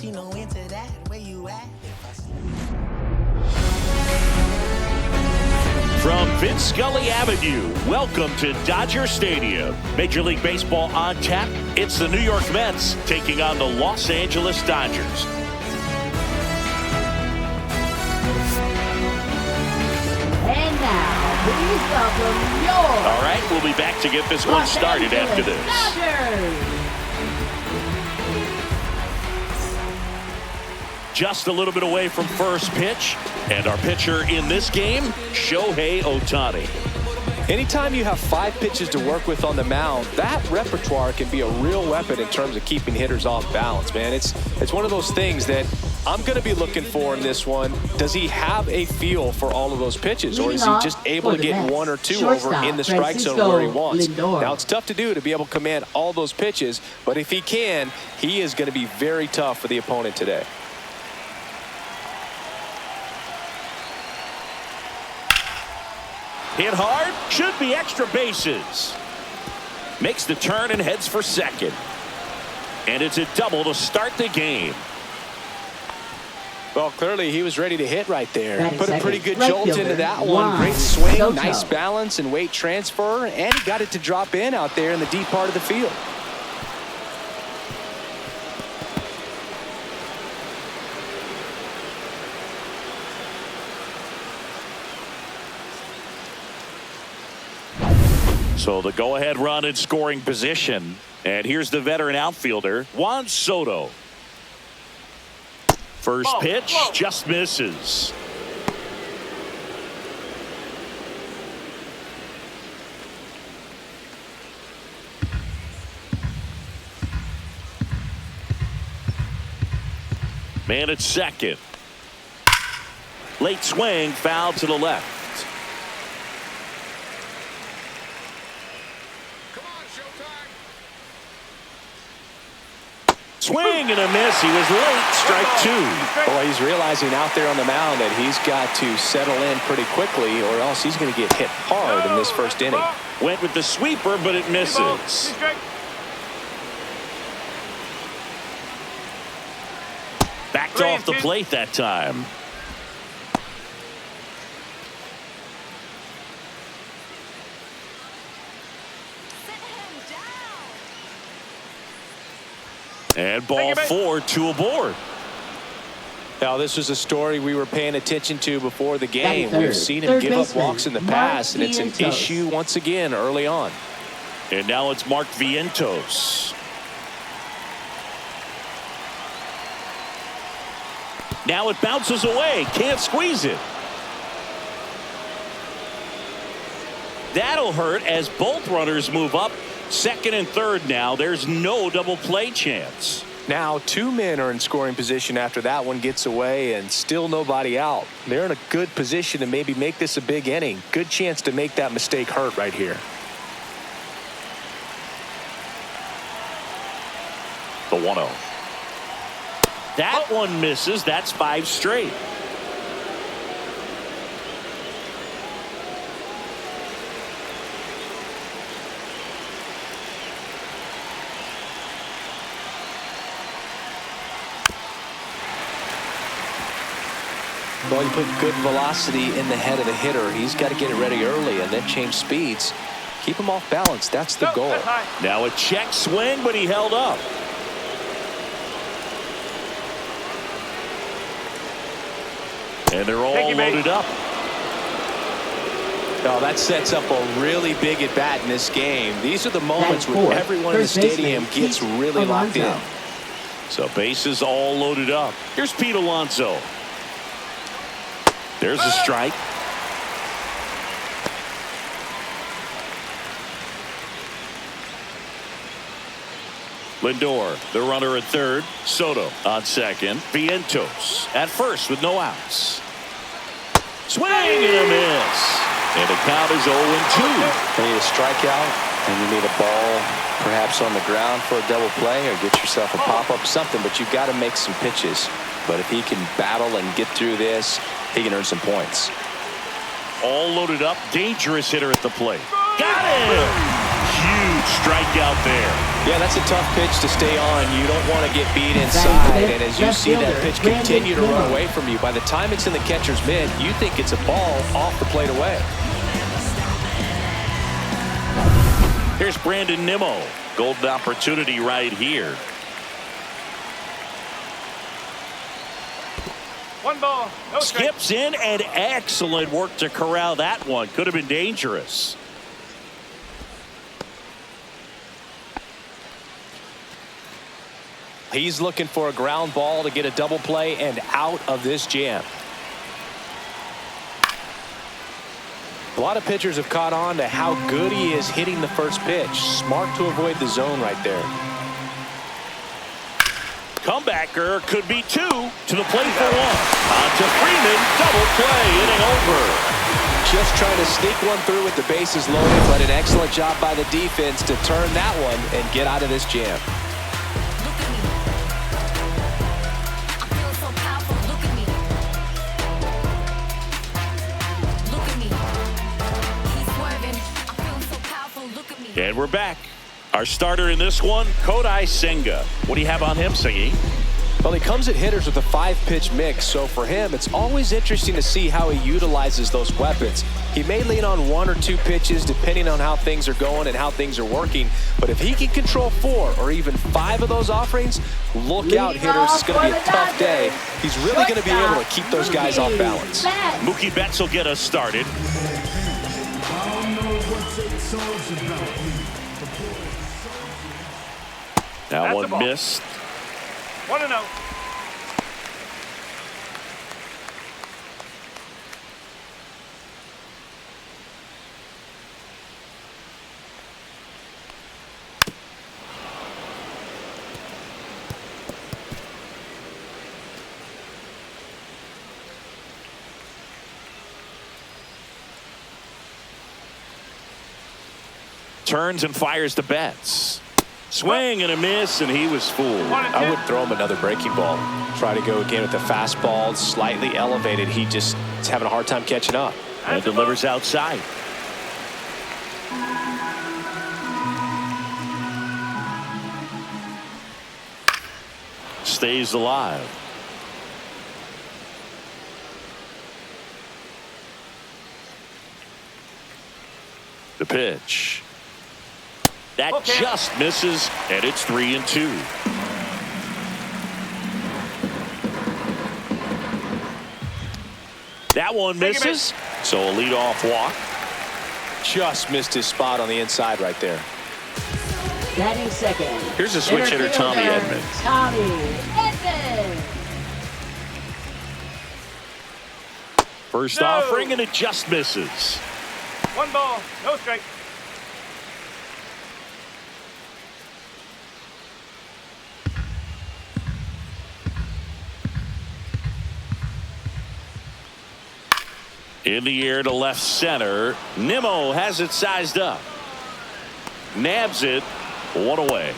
she know into that. Where you at? From Vince Scully Avenue, welcome to Dodger Stadium. Major League Baseball on tap. It's the New York Mets taking on the Los Angeles Dodgers. And now, please welcome your... All right, we'll be back to get this one started after this. Dodgers. Just a little bit away from first pitch. And our pitcher in this game, Shohei Ohtani. Anytime you have 5 pitches to work with on the mound, that repertoire can be a real weapon in terms of keeping hitters off balance, man. It's one of those things that I'm going to be looking for in this one. Does he have a feel for all of those pitches, or is he just able to get 1 or 2 over in the strike zone where he wants? Now, it's tough to do to be able to command all those pitches, but if he can, he is going to be very tough for the opponent today. Hit hard, should be extra bases. Makes the turn and heads for second. And it's a double to start the game. Well, clearly he was ready to hit right there. Put a pretty good right jolt fielder, into that one. Great swing, Soto. nice balance and weight transfer, and he got it to drop in out there in the deep part of the field. So the go-ahead run in scoring position. And here's the veteran outfielder, Juan Soto. First pitch, just misses. Man at second. Late swing, foul to the left. Swing and a miss. He was late. Strike 2. Boy, he's realizing out there on the mound that he's got to settle in pretty quickly, or else he's going to get hit hard in this first inning. Went with the sweeper, but it misses. Backed off the plate that time. And ball 4, 2 aboard. Now, this was a story we were paying attention to before the game. We've seen him give up walks in the past, and it's an issue once again early on. And now it's Mark Vientos. Now it bounces away. Can't squeeze it. That'll hurt as both runners move up. Second and third now. There's no double play chance. Now 2 men are in scoring position after that one gets away, and still nobody out. They're in a good position to maybe make this a big inning. Good chance to make that mistake hurt right here. The 1-0. That one misses. That's 5 straight. Well, you put good velocity in the head of the hitter. He's got to get it ready early and then change speeds. Keep him off balance. That's the goal. Now a check swing, but he held up. And they're all loaded up. Now that sets up a really big at bat in this game. These are the moments where everyone in the stadium gets really locked in. So bases all loaded up. Here's Pete Alonso. There's a strike. Lindor, the runner at third. Soto on second. Vientos at first with no outs. Swing and a miss. And the count is 0-2. You need a strikeout, and you need a ball perhaps on the ground for a double play, or get yourself a pop-up, something, but you've got to make some pitches. But if he can battle and get through this, he can earn some points. All loaded up. Dangerous hitter at the plate. Got him! Huge strikeout there. Yeah, that's a tough pitch to stay on. You don't want to get beat inside. And as you see that pitch continue to run away from you, by the time it's in the catcher's mitt, you think it's a ball off the plate away. Here's Brandon Nimmo. Golden opportunity right here. 1 ball, no strike. Skips in, and excellent work to corral that one. Could have been dangerous. He's looking for a ground ball to get a double play and out of this jam. A lot of pitchers have caught on to how good he is hitting the first pitch. Smart to avoid the zone right there. Comebacker could be 2 to the plate for 1. On to Freeman, double play, inning over. Just trying to sneak one through with the bases loaded, but an excellent job by the defense to turn that one and get out of this jam. And we're back. Our starter in this one, Kodai Senga. What do you have on him, Singy? Well, he comes at hitters with a 5-pitch mix, so for him, it's always interesting to see how he utilizes those weapons. He may lean on 1 or 2 pitches depending on how things are going and how things are working, but if he can control 4 or even 5 of those offerings, look out, hitters. It's going to be a tough day. He's really going to be able to keep those guys off balance. Mookie Betts will get us started. That That's one missed. 1-0. Turns and fires to Betts. Swing and a miss, and he was fooled. I would throw him another breaking ball. Try to go again with the fastball, slightly elevated. He just is having a hard time catching up. And delivers outside. Stays alive. The pitch. That just misses, and it's 3-2. That one misses, so a leadoff walk. Just missed his spot on the inside right there. Batting second. Here's a switch hitter, Tommy Edman. Tommy Edman. First offering, and it just misses. 1 ball, no strike. In the air to left center. Nimmo has it sized up. Nabs it. 1 away.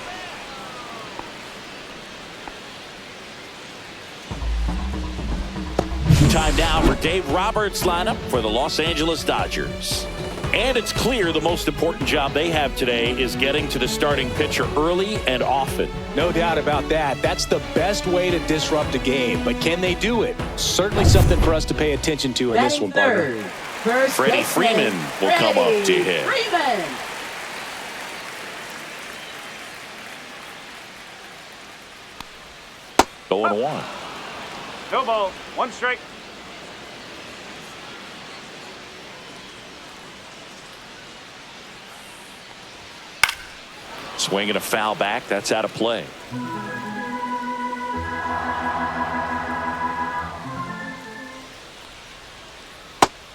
Time now for Dave Roberts' lineup for the Los Angeles Dodgers. And it's clear the most important job they have today is getting to the starting pitcher early and often. No doubt about that. That's the best way to disrupt a game. But can they do it? Certainly something for us to pay attention to in this one, partner. Freddie Freeman will come up to hit. Freeman. Going 1. No ball, 1 strike. Swing and a foul back. That's out of play.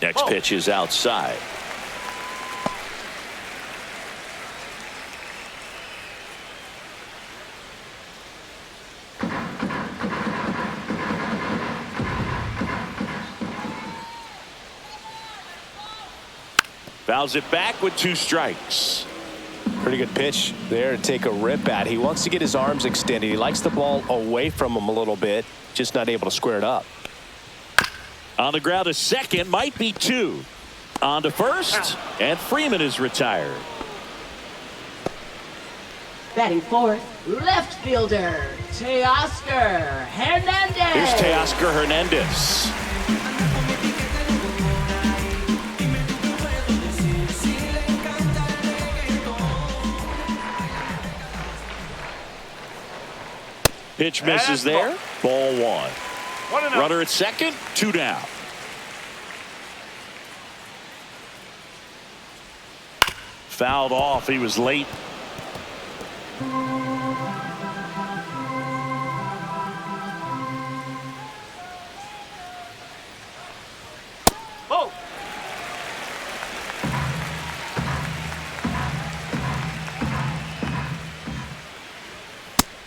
Next pitch is outside. Fouls it back with 2 strikes. Pretty good pitch there to take a rip at. He wants to get his arms extended. He likes the ball away from him a little bit, just not able to square it up. On the ground to second, might be 2. On to first, and Freeman is retired. Batting fourth, left fielder, Teoscar Hernandez. Here's Teoscar Hernandez. Pitch misses there. Ball one. 1-0. Runner at second, 2 down. Fouled off. He was late. Oh.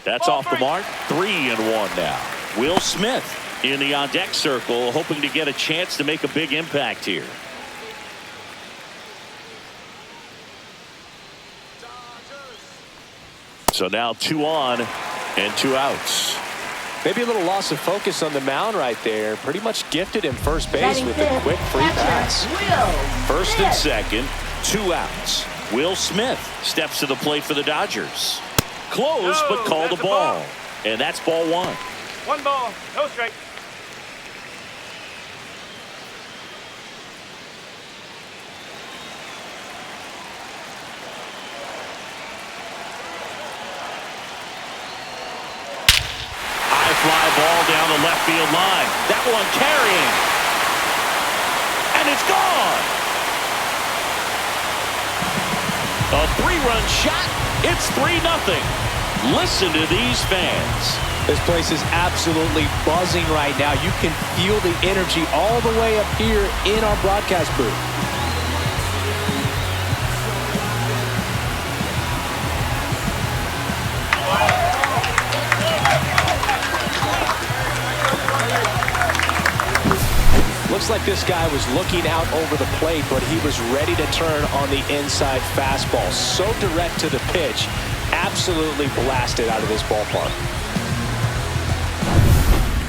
That's off the mark. 3-1 now. Will Smith in the on-deck circle, hoping to get a chance to make a big impact here. So now 2 on and 2 outs. Maybe a little loss of focus on the mound right there. Pretty much gifted him first base Batting with fifth, a quick free pass. Will First and Smith. second, 2 outs. Will Smith steps to the plate for the Dodgers. Close, No, but called a that's a ball. ball. And that's ball 1. 1 ball, no strike. High fly ball down the left field line. That one carrying. And it's gone. A 3-run shot. It's 3-0. Listen to these fans. This place is absolutely buzzing right now. You can feel the energy all the way up here in our broadcast booth. Looks like this guy was looking out over the plate, but he was ready to turn on the inside fastball. So direct to the pitch. Absolutely blasted out of this ballpark.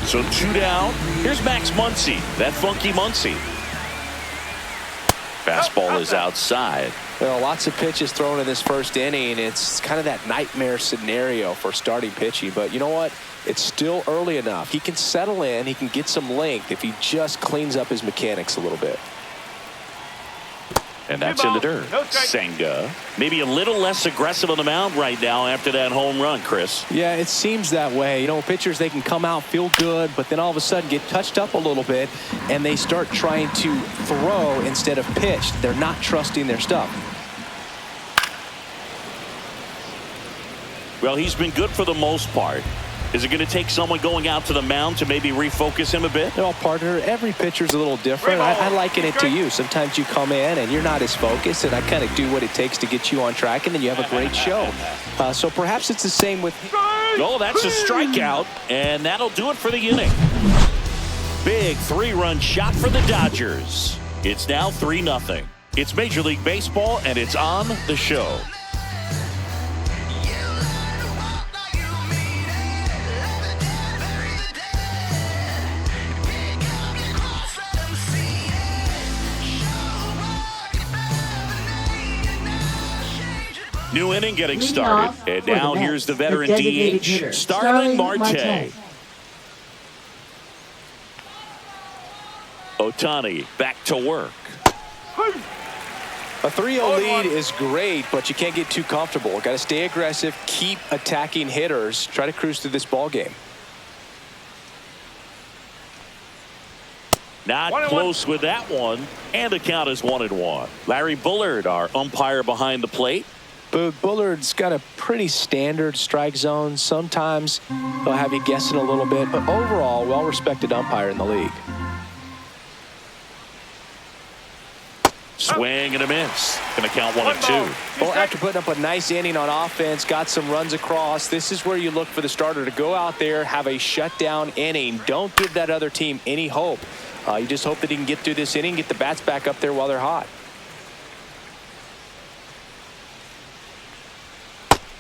So 2 down. Here's Max Muncy. That funky Muncy. Fastball is outside. Well, lots of pitches thrown in this first inning. It's kind of that nightmare scenario for starting pitching. But you know what? It's still early enough. He can settle in. He can get some length if he just cleans up his mechanics a little bit. And that's in the dirt. No strike. Senga maybe a little less aggressive on the mound right now after that home run, Chris. Yeah, it seems that way. You know, pitchers, they can come out, feel good, but then all of a sudden get touched up a little bit, and they start trying to throw instead of pitch. They're not trusting their stuff. Well, he's been good for the most part. Is it going to take someone going out to the mound to maybe refocus him a bit? No, partner, every pitcher's a little different. I liken it to you. Sometimes you come in and you're not as focused, and I kind of do what it takes to get you on track, and then you have a great show. So perhaps it's the same with... Oh, that's a strikeout, and that'll do it for the inning. Big 3-run shot for the Dodgers. It's now 3-0. It's Major League Baseball, and it's on the show. New inning getting Leading started. off And for the now Mets, here's the the veteran designated DH, hitter, Starling Starling Marte. Marte. Ohtani back to work. A 3-0 lead is great, but you can't get too comfortable. Got to stay aggressive, keep attacking hitters, try to cruise through this ball game. Not 1-1. close with that one. And the count is 1-1. Larry Bullard, our umpire behind the plate. But Bullard's got a pretty standard strike zone. Sometimes he'll have you guessing a little bit, but overall, well-respected umpire in the league. Swing and a miss. Gonna count 1-2. Well, after putting up a nice inning on offense, got some runs across, this is where you look for the starter to go out there, have a shutdown inning. Don't give that other team any hope. You just hope that he can get through this inning, get the bats back up there while they're hot.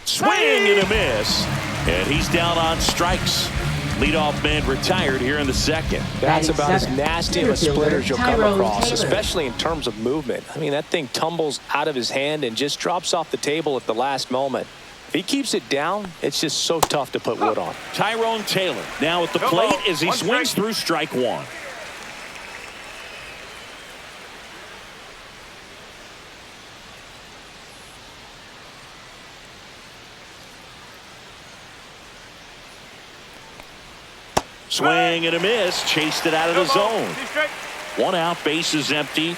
Swing and a miss. And he's down on strikes. Leadoff man retired here in the second. That's Batting about as seventh, nasty of a center splitter as you'll come Tyrone across, Taylor. especially in terms of movement. I mean, that thing tumbles out of his hand and just drops off the table at the last moment. He keeps it down. It's just so tough to put wood on. Tyrone Taylor now at the No plate ball. as he One swings strike. through strike one. Swing and a miss. Chased it out of No the ball. zone. 2 strike. 1 out, bases empty.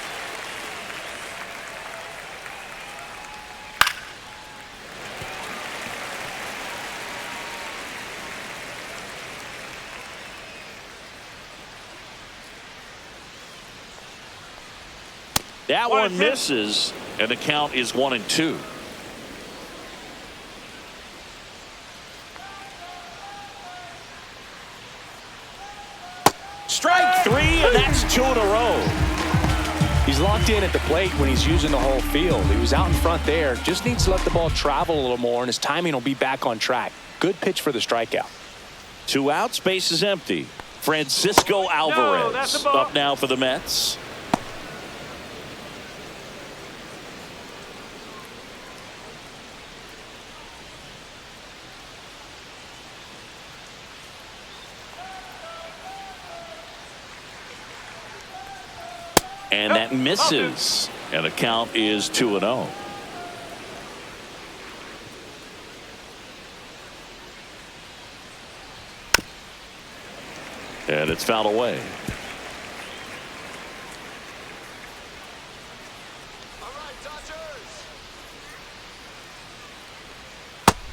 That one 1-2. misses, and the count is 1-2. Strike 3, and that's 2 in a row. He's locked in at the plate when he's using the whole field. He was out in front there. Just needs to let the ball travel a little more, and his timing will be back on track. Good pitch for the strikeout. 2 outs, bases empty. Francisco that's Alvarez a ball. up now for the Mets. And that misses. And the count is 2-0. And it's fouled away.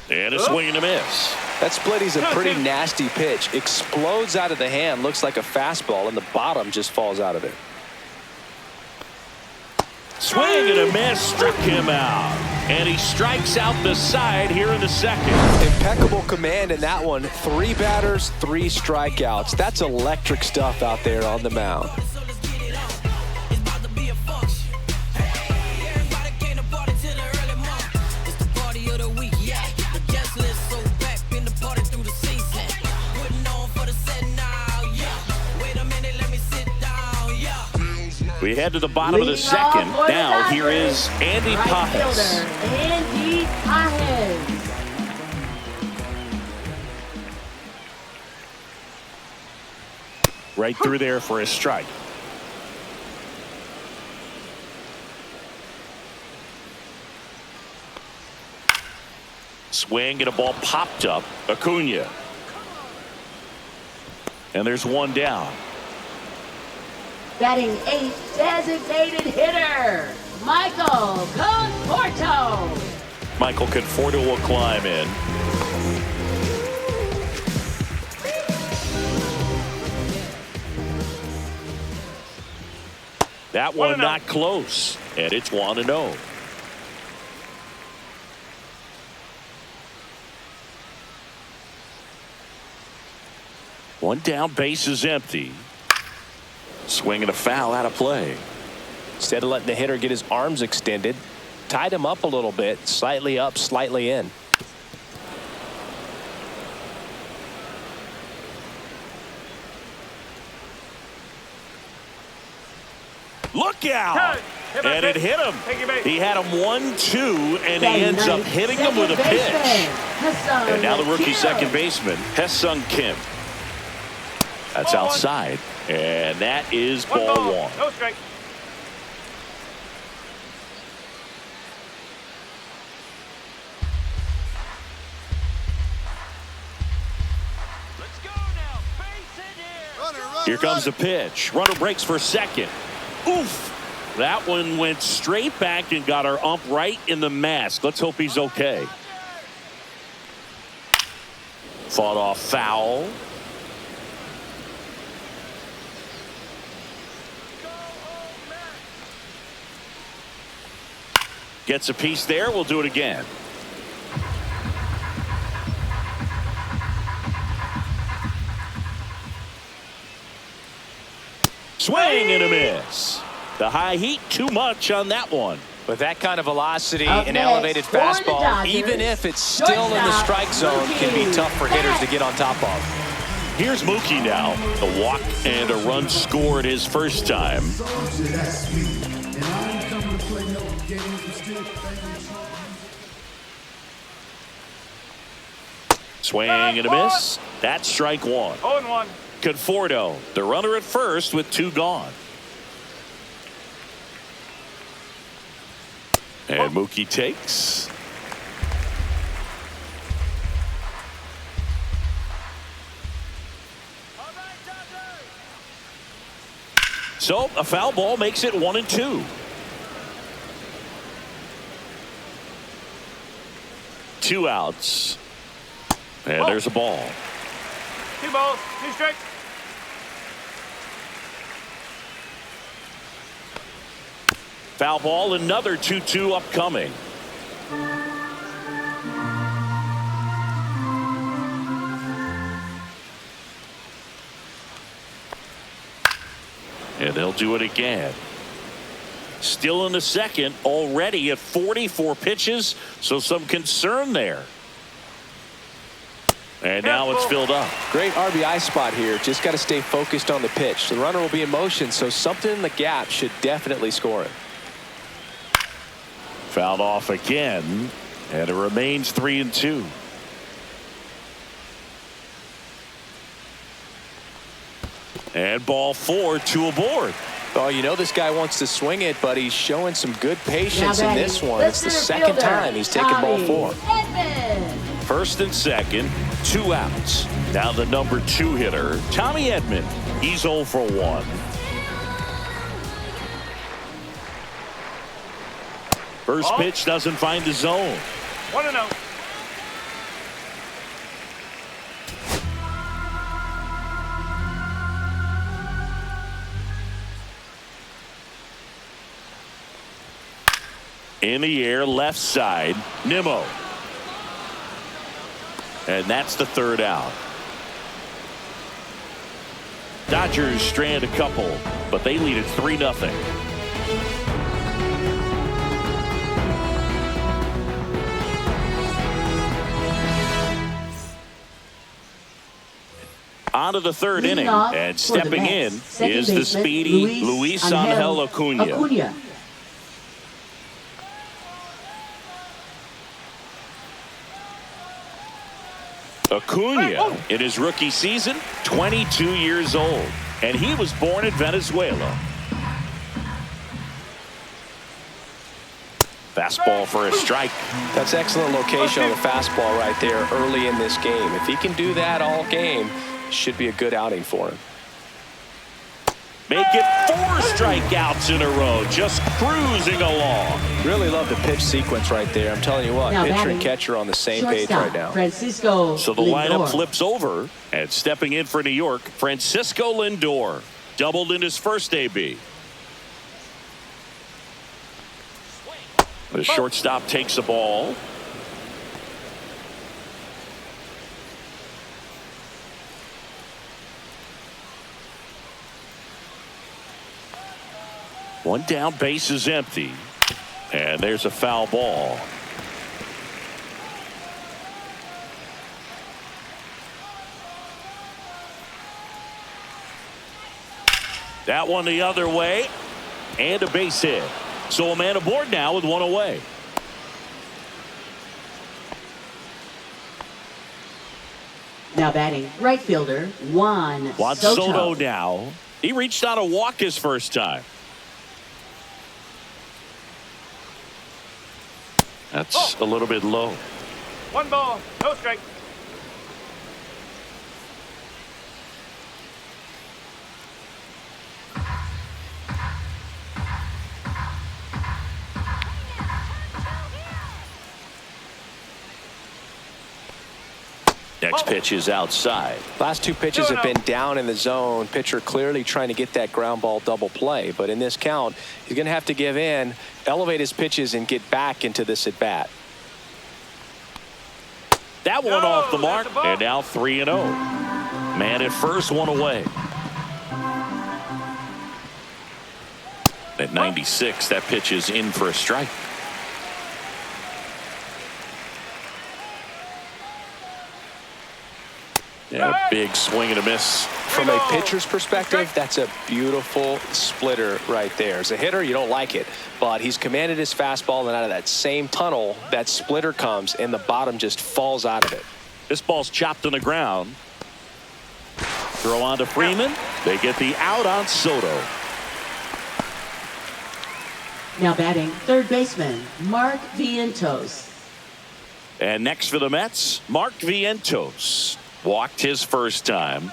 And a swing and a miss. That splitty's a pretty nasty pitch. Explodes out of the hand. Looks like a fastball, and the bottom just falls out of it. Swing and a miss, struck him out. And he strikes out the side here in the second. Impeccable command in that one. 3 batters, 3 strikeouts. That's electric stuff out there on the mound. We head to the bottom of the second. Now here is Andy Pajes. Andy Pajes. Right through there for a strike. Swing and a ball popped up. Acuna. And there's 1 down. Batting 8th, designated hitter, Michael Conforto. Michael Conforto will climb in. That one 1-0. not close, and it's 1-0. One down, base is empty. Swing and a foul out of play. Instead of letting the hitter get his arms extended, tied him up a little bit, slightly up, slightly in. Look out! And it hit him. He had him 1-2, and he ends up hitting him with a pitch. And now the rookie second baseman, Ha-Seong Kim. That's outside, and that is ball 1. No strike. Here comes the pitch. Runner breaks for second. Oof! That one went straight back and got our ump right in the mask. Let's hope he's okay. Fought off foul. Gets a piece there. We'll do it again. Swing and a miss. The high heat too much on that one. With that kind of velocity Up and next, elevated for the fastball, Dodgers, even if it's still in the strike zone, can be tough for hitters to get on top of. Here's Mookie now. A walk and a run scored his first time. Swing and a miss. That's strike one. 0-1. Conforto, the runner at first with two gone. And Mookie takes. So a foul ball makes it 1-2. Two outs. And there's a ball. 2 balls, 2 strikes. Foul ball, another 2-2 upcoming. And they'll do it again. Still in the second, already at 44 pitches, so some concern there. And now it's filled up. Great RBI spot here. Just got to stay focused on the pitch. The runner will be in motion, so something in the gap should definitely score it. Fouled off again, and it remains 3-2. And ball 4, 2 aboard. Oh, you know this guy wants to swing it, but he's showing some good patience in this one. The It's the center second fielder, time he's taken ball 4. Edman. First and second, 2 outs. Now the number 2 hitter, Tommy Edman. He's 0 for 1. First pitch doesn't find the zone. 1-0. In the air, left side, Nimmo. And that's the 3rd out. Dodgers strand a couple, but they lead it 3-0. On to the 3rd inning, and stepping in is the speedy Luis Angel Acuna. Acuna, in his rookie season, 22 years old, and he was born in Venezuela. Fastball for a strike. That's excellent location on the fastball right there early in this game. If he can do that all game, should be a good outing for him. Make it 4 strikeouts in a row, just cruising along. Really love the pitch sequence right there. I'm telling you what, Now pitcher batting, and catcher on the same page right now. Francisco So the Lindor. lineup flips over, and stepping in for New York, Francisco Lindor. Doubled in his first AB. The shortstop takes the ball. One down, base is empty. And there's a foul ball. That one the other way. And a base hit. So a man aboard now with 1 away. Now batting, right fielder Juan Soto now. He reached out a walk his first time. That's a little bit low. 1 ball, no strike. Next pitch is outside. Last 2 pitches have been down in the zone. Pitcher clearly trying to get that ground ball double play. But in this count, he's going to have to give in, elevate his pitches, and get back into this at bat. That one off the mark, and now 3-0. Man at first, 1 away. At 96, that pitch is in for a strike. Yeah, a big swing and a miss. From a pitcher's perspective, that's a beautiful splitter right there. As a hitter, you don't like it, but he's commanded his fastball, and out of that same tunnel, that splitter comes, and the bottom just falls out of it. This ball's chopped on the ground. Throw on to Freeman. They get the out on Soto. Now batting, third baseman, Mark Vientos. And next for the Mets, Mark Vientos. Walked his first time.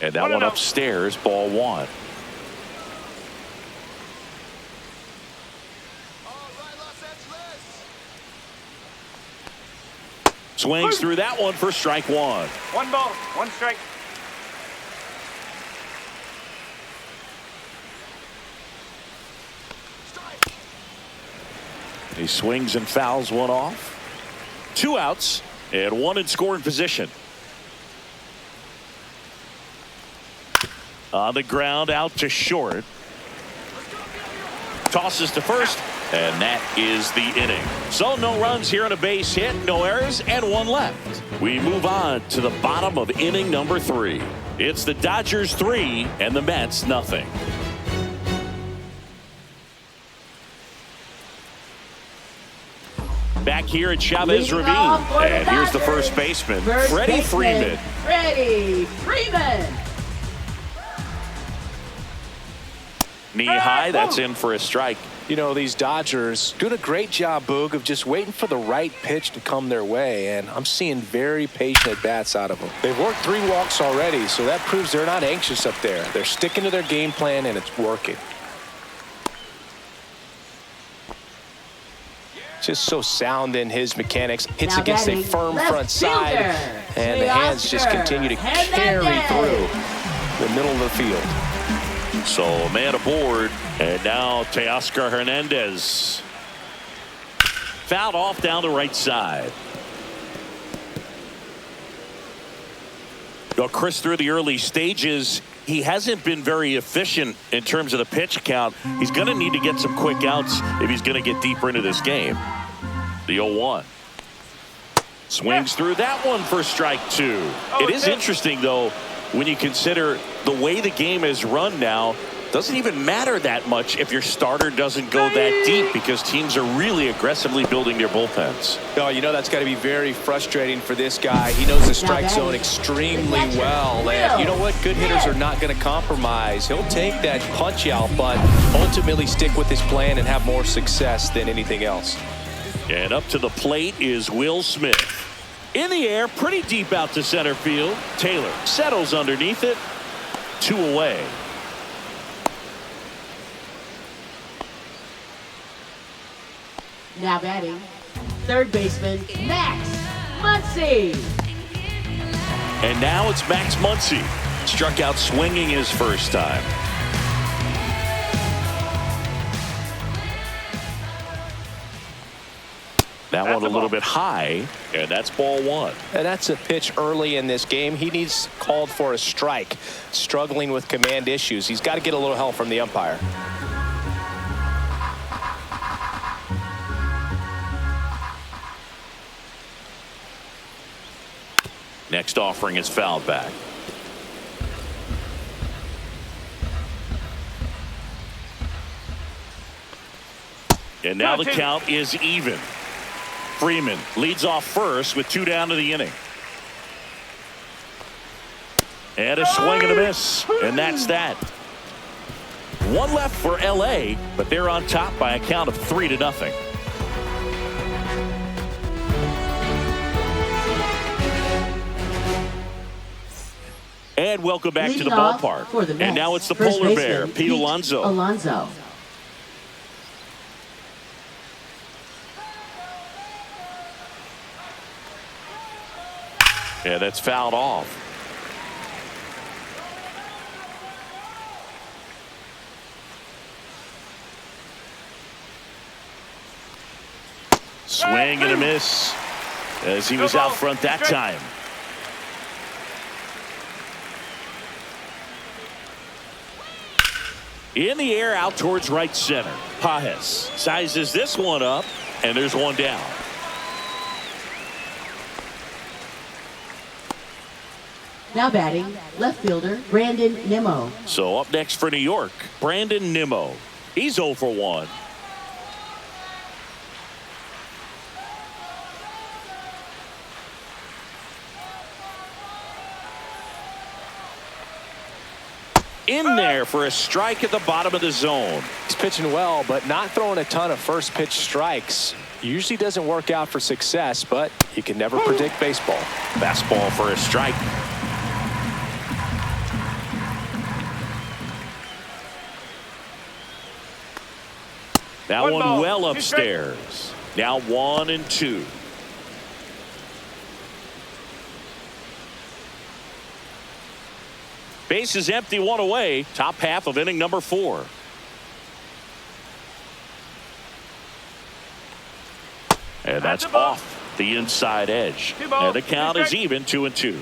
And that one upstairs, ball one. Swings through that one for strike one. 1 ball, 1 strike. He swings and fouls one off. 2 outs and 1 in scoring position. On the ground, out to short. Tosses to first, and that is the inning. So no runs here on a base hit, no errors, and 1 left. We move on to the bottom of inning number 3. It's the Dodgers 3 and the Mets nothing. Back here at Chavez Ravine, and here's the first baseman, Freddie Freeman. Freddie Freeman. Knee high, that's in for a strike. You know, these Dodgers doing a great job, Boog, of just waiting for the right pitch to come their way, and I'm seeing very patient at-bats out of them. They've worked 3 walks already, so that proves they're not anxious up there. They're sticking to their game plan, and it's working. Just so sound in his mechanics. Hits Now against a batting, firm left front side, fielder, and the hands just continue to carry through the middle of the field. So a man aboard, and now Teoscar Hernandez. Fouled off down the right side. Well, Chris, through the early stages, he hasn't been very efficient in terms of the pitch count. He's going to need to get some quick outs if he's going to get deeper into this game. The 0-1. Swings through that one for strike 2. It is interesting, though, when you consider the way the game is run now. Doesn't even matter that much if your starter doesn't go that deep, because teams are really aggressively building their bullpens. Oh, you know, that's got to be very frustrating for this guy. He knows the strike zone extremely well. And you know what? Good hitters are not going to compromise. He'll take that punch out, but ultimately stick with his plan and have more success than anything else. And up to the plate is Will Smith. In the air, pretty deep out to center field. Taylor settles underneath it. 2 away. Now batting, third baseman, Max Muncy. And now it's Max Muncy. Struck out swinging his first time. That one a little bit high, and that's ball 1. And that's a pitch early in this game. He needs called for a strike. Struggling with command issues. He's got to get a little help from the umpire. Next offering is fouled back. And now the count is even. Freeman leads off first with 2 down to the inning. And a swing and a miss. And that's that. 1 left for LA, but they're on top by a count of 3-0. And welcome back to the ballpark. And now it's the polar bear, Pete Alonso. Yeah, that's fouled off. Swing and a miss as he was out front that time. In the air out towards right center. Pajes sizes this one up, and there's 1 down. Now batting, left fielder, Brandon Nimmo. So up next for New York, Brandon Nimmo. He's 0 for 1. In there for a strike at the bottom of the zone. He's pitching well, but not throwing a ton of first pitch strikes. Usually doesn't work out for success, but you can never predict baseball. Fastball for a strike. That one ball, well 2 strikes. upstairs. Now 1-2. Base is empty, 1 away. Top half of inning number 4. And that's off the inside edge. And the count is even, 2-2.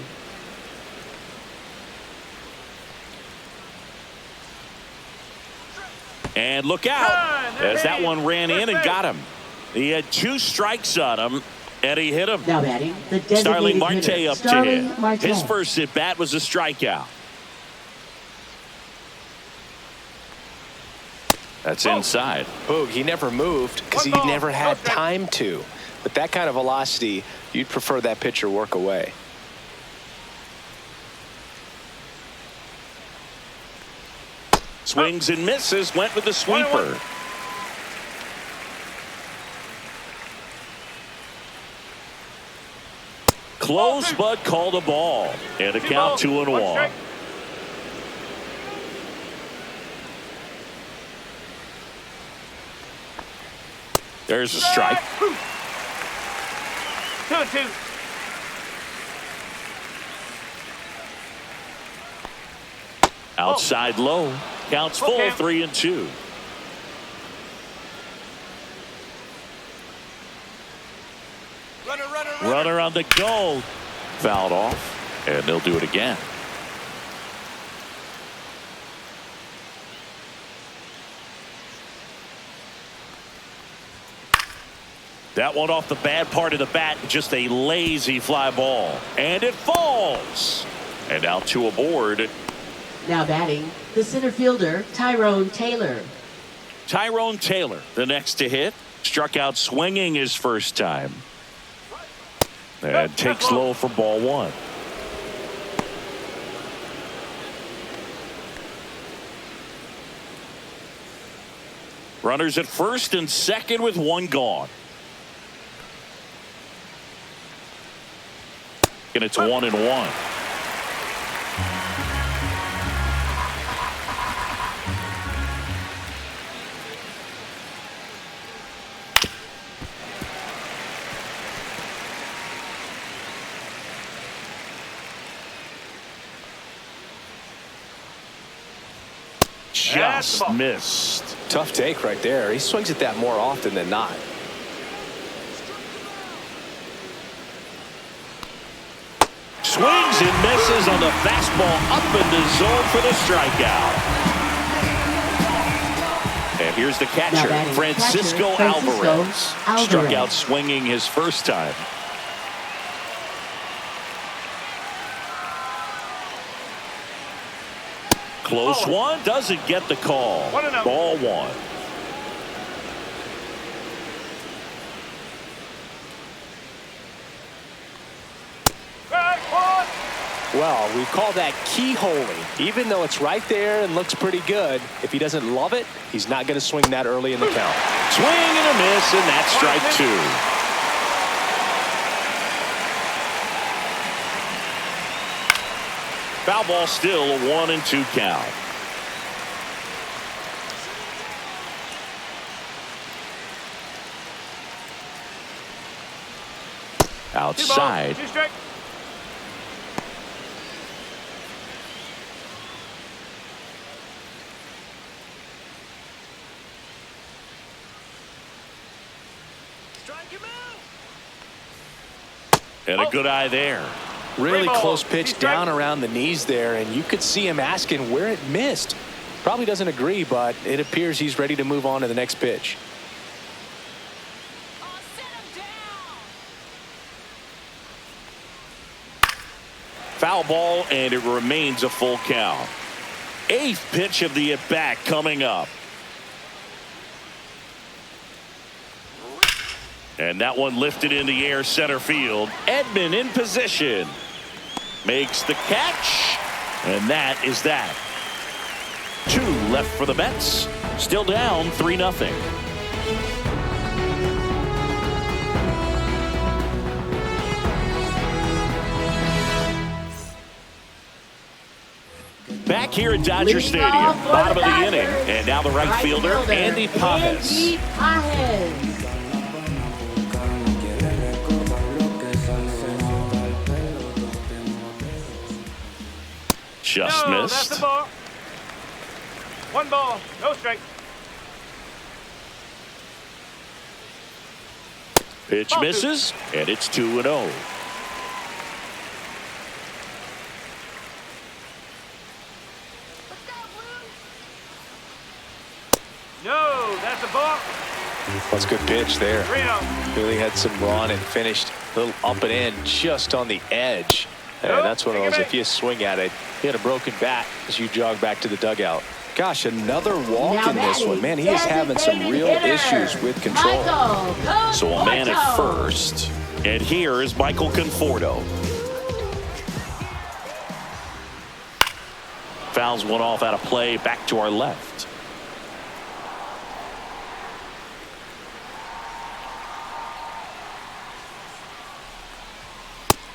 And look out as that one ran in and got him. He had 2 strikes on him, and he hit him. Now batting, the designated Starling Marte hitter, up Starling to hit. Marte. His first at bat was a strikeout. That's inside. Boog, he never moved because he never had time to. With that kind of velocity, you'd prefer that pitcher work away. Swings and misses, went with the sweeper. Close, but called a ball. And a count 2-1. There's a strike. 2-2. Outside low. Counts full, 3-2. Runner on the go. Fouled off, and they'll do it again. That one off the bad part of the bat, just a lazy fly ball. And it falls. And now 2 aboard. Now batting, the center fielder, Tyrone Taylor. Tyrone Taylor, the next to hit. Struck out swinging his first time. And takes low for ball 1. Runners at first and second with 1 gone. And it's 1-1. Just missed. Tough take right there. He swings at that more often than not. Swings and misses on the fastball up in the zone for the strikeout. And here's the catcher, Francisco Alvarez. Struck out swinging his first time. Close one, doesn't get the call. Ball 1. Well, we call that keyholing. Even though it's right there and looks pretty good, if he doesn't love it, he's not going to swing that early in the count. Swing and a miss, and that's strike 2. Foul ball, still a 1-2 count. Outside. 2 strikes. And a good eye there. Really close pitch down around the knees there, and you could see him asking where it missed. Probably doesn't agree, but it appears he's ready to move on to the next pitch. Foul ball, and it remains a full count. 8th pitch of the at-bat coming up. And that one lifted in the air, center field. Edman in position. Makes the catch. And that is that. 2 left for the Mets. Still down 3-0. Back here at Dodger Stadium, bottom of the inning, and now the right fielder, Andy Pages. Just missed. That's the ball. 1 ball, no strike. Pitch misses, and it's 2-0. No, that's a ball. That's a good pitch there. 3-0. Really had some run and finished a little up and in just on the edge. And that's one of those, if you swing at it, you had a broken bat as you jog back to the dugout. Gosh, another walk in this one. Man, he is having some real issues with control. So a man at first. And here is Michael Conforto. Fouls one off out of play, back to our left.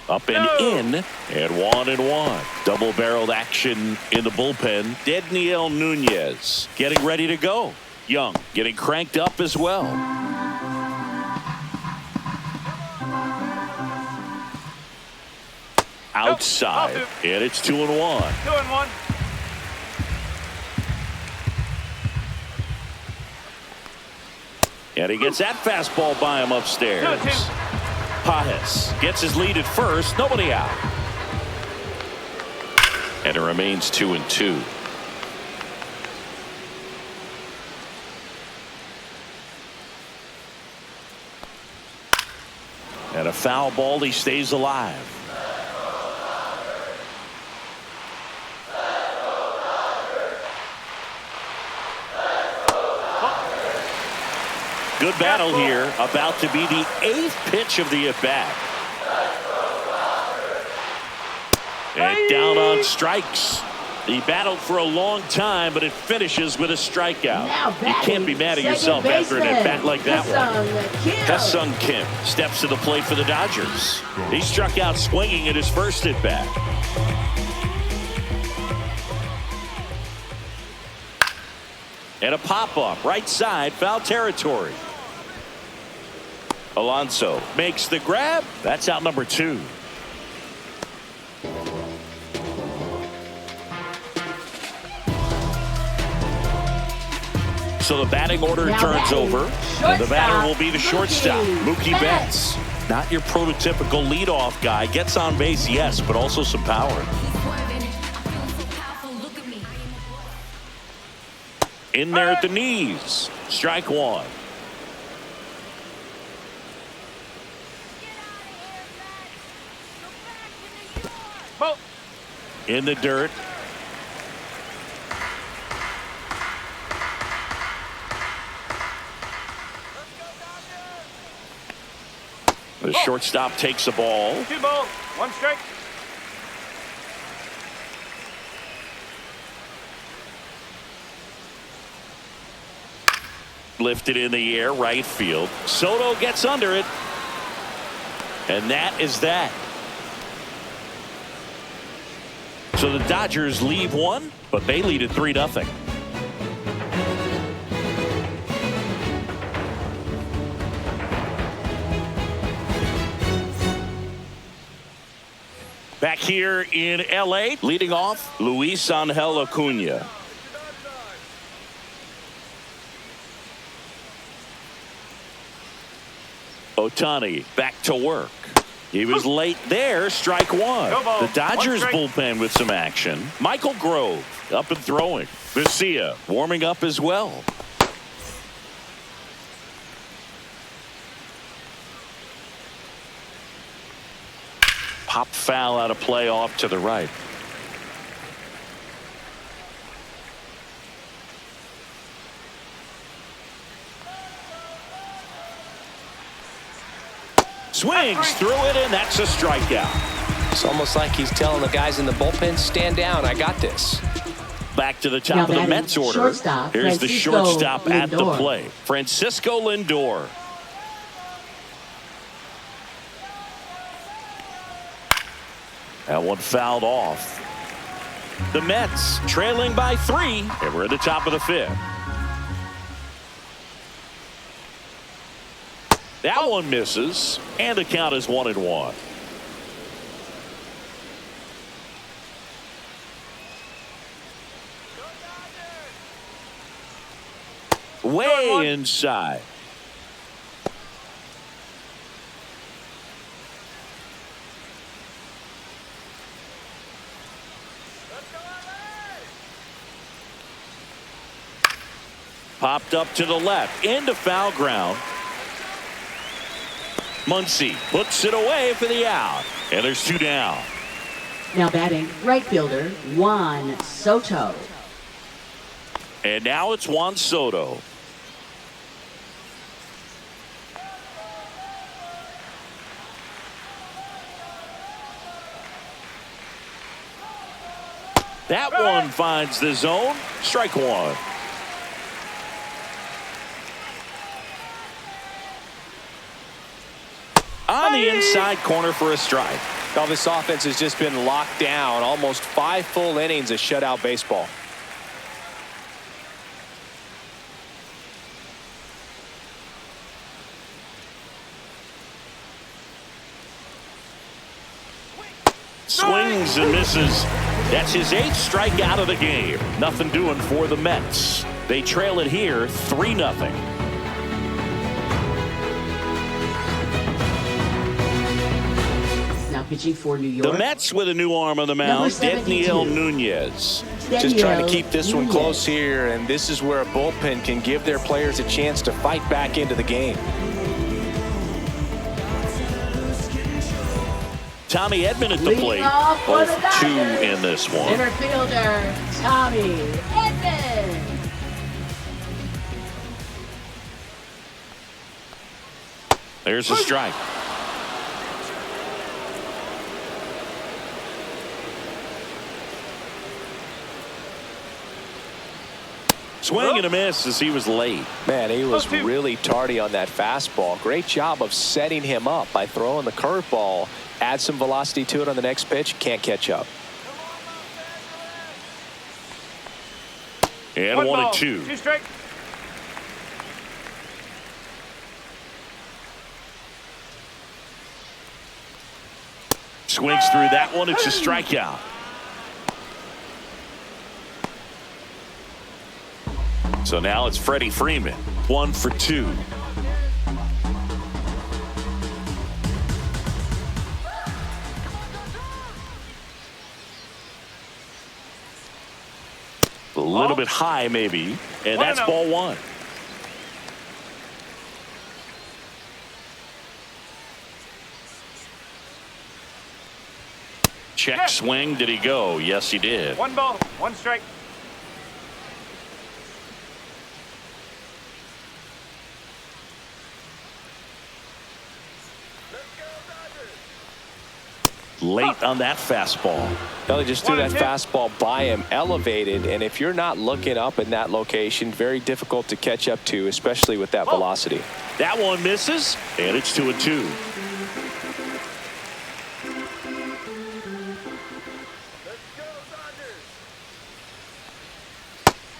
Up and in, and 1-1. Double-barreled action in the bullpen. Dedniel Nunez getting ready to go. Young getting cranked up as well. Outside, and it's 2-1. 2-1. And he gets that fastball by him upstairs. 2-2. Pages gets his lead at first, nobody out. And it remains 2-2. And a foul ball, he stays alive. Good battle here, about to be the 8th pitch of the at-bat. And down on strikes. He battled for a long time, but it finishes with a strikeout. You can't be mad at yourself after an at-bat like that one. Ha-Sung Kim steps to the plate for the Dodgers. He struck out swinging at his first at-bat. And a pop-up, right side, foul territory. Alonso makes the grab. That's out number 2. So the batting order turns over. And the batter will be the shortstop, Mookie Betts. Not your prototypical leadoff guy. Gets on base, yes, but also some power. In there at the knees. Strike 1. In the dirt. The shortstop takes the ball. 2 balls, 1 strike. Lifted in the air, right field. Soto gets under it. And that is that. So the Dodgers leave 1, but they lead at 3-0. Back here in L.A., leading off, Luis Angel Acuna. Ohtani back to work. He was late there, strike 1. The Dodgers bullpen with some action. Michael Grove up and throwing. Vesia warming up as well. Pop foul out of play off to the right. Swings through it, and that's a strikeout. It's almost like he's telling the guys in the bullpen, stand down, I got this. Back to the top of the Mets order. Here's the shortstop at the plate, Francisco Lindor. That one fouled off. The Mets trailing by 3, and we're at the top of the 5th. That one misses, and the count is 1-1. Way inside. Popped up to the left, into foul ground. Muncy puts it away for the out, and there's 2 down. Now batting, right fielder, Juan Soto. And now it's Juan Soto. That one finds the zone. Strike 1. On the inside corner for a strike. Now this offense has just been locked down. Almost 5 full innings of shutout baseball. Swings and misses. That's his 8th strikeout of the game. Nothing doing for the Mets. They trail it here 3-0. Pitching for New York. The Mets with a new arm on the mound, Daniel Nunez. Just trying to keep this one close here, and this is where a bullpen can give their players a chance to fight back into the game. Tommy Edman at the plate. Both 2 in this one. Center fielder, Tommy Edman. There's a strike. Swing and a miss as he was late. Man, he was really tardy on that fastball. Great job of setting him up by throwing the curveball. Add some velocity to it on the next pitch. Can't catch up. And 1-2. 2 strike. Swings through that one. It's a strikeout. So now it's Freddie Freeman. 1 for 2. A little bit high maybe, and that's ball 1. Check swing. Did he go? Yes, he did. 1 ball, 1 strike. Late on that fastball. Well, they just threw that fastball by him, elevated, and if you're not looking up in that location, very difficult to catch up to, especially with that velocity. That one misses, and it's 2-2.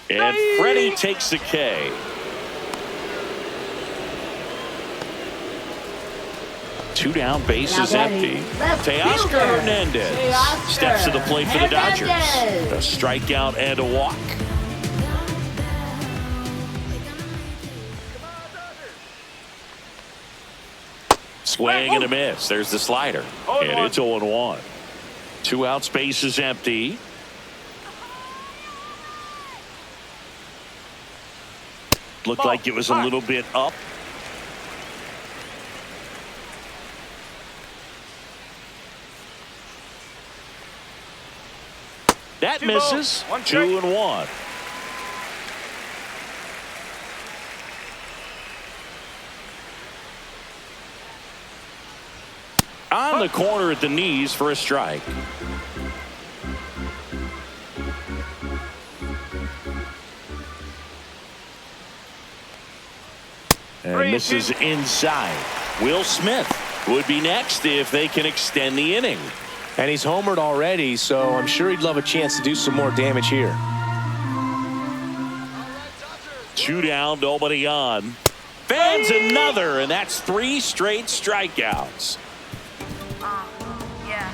And Freddie takes the K. Two down, bases empty. Teoscar Hernandez steps to the plate for the Dodgers. A strikeout and a walk. Swing and a miss. There's the slider. And it's 0-1. 2 outs, bases empty. Looked like it was a little bit up. That misses. 2-1. On the corner at the knees for a strike. And this is inside. Will Smith would be next if they can extend the inning. And he's homered already, so I'm sure he'd love a chance to do some more damage here. 2 down, nobody on. Fans another, and that's 3 straight strikeouts. Yeah.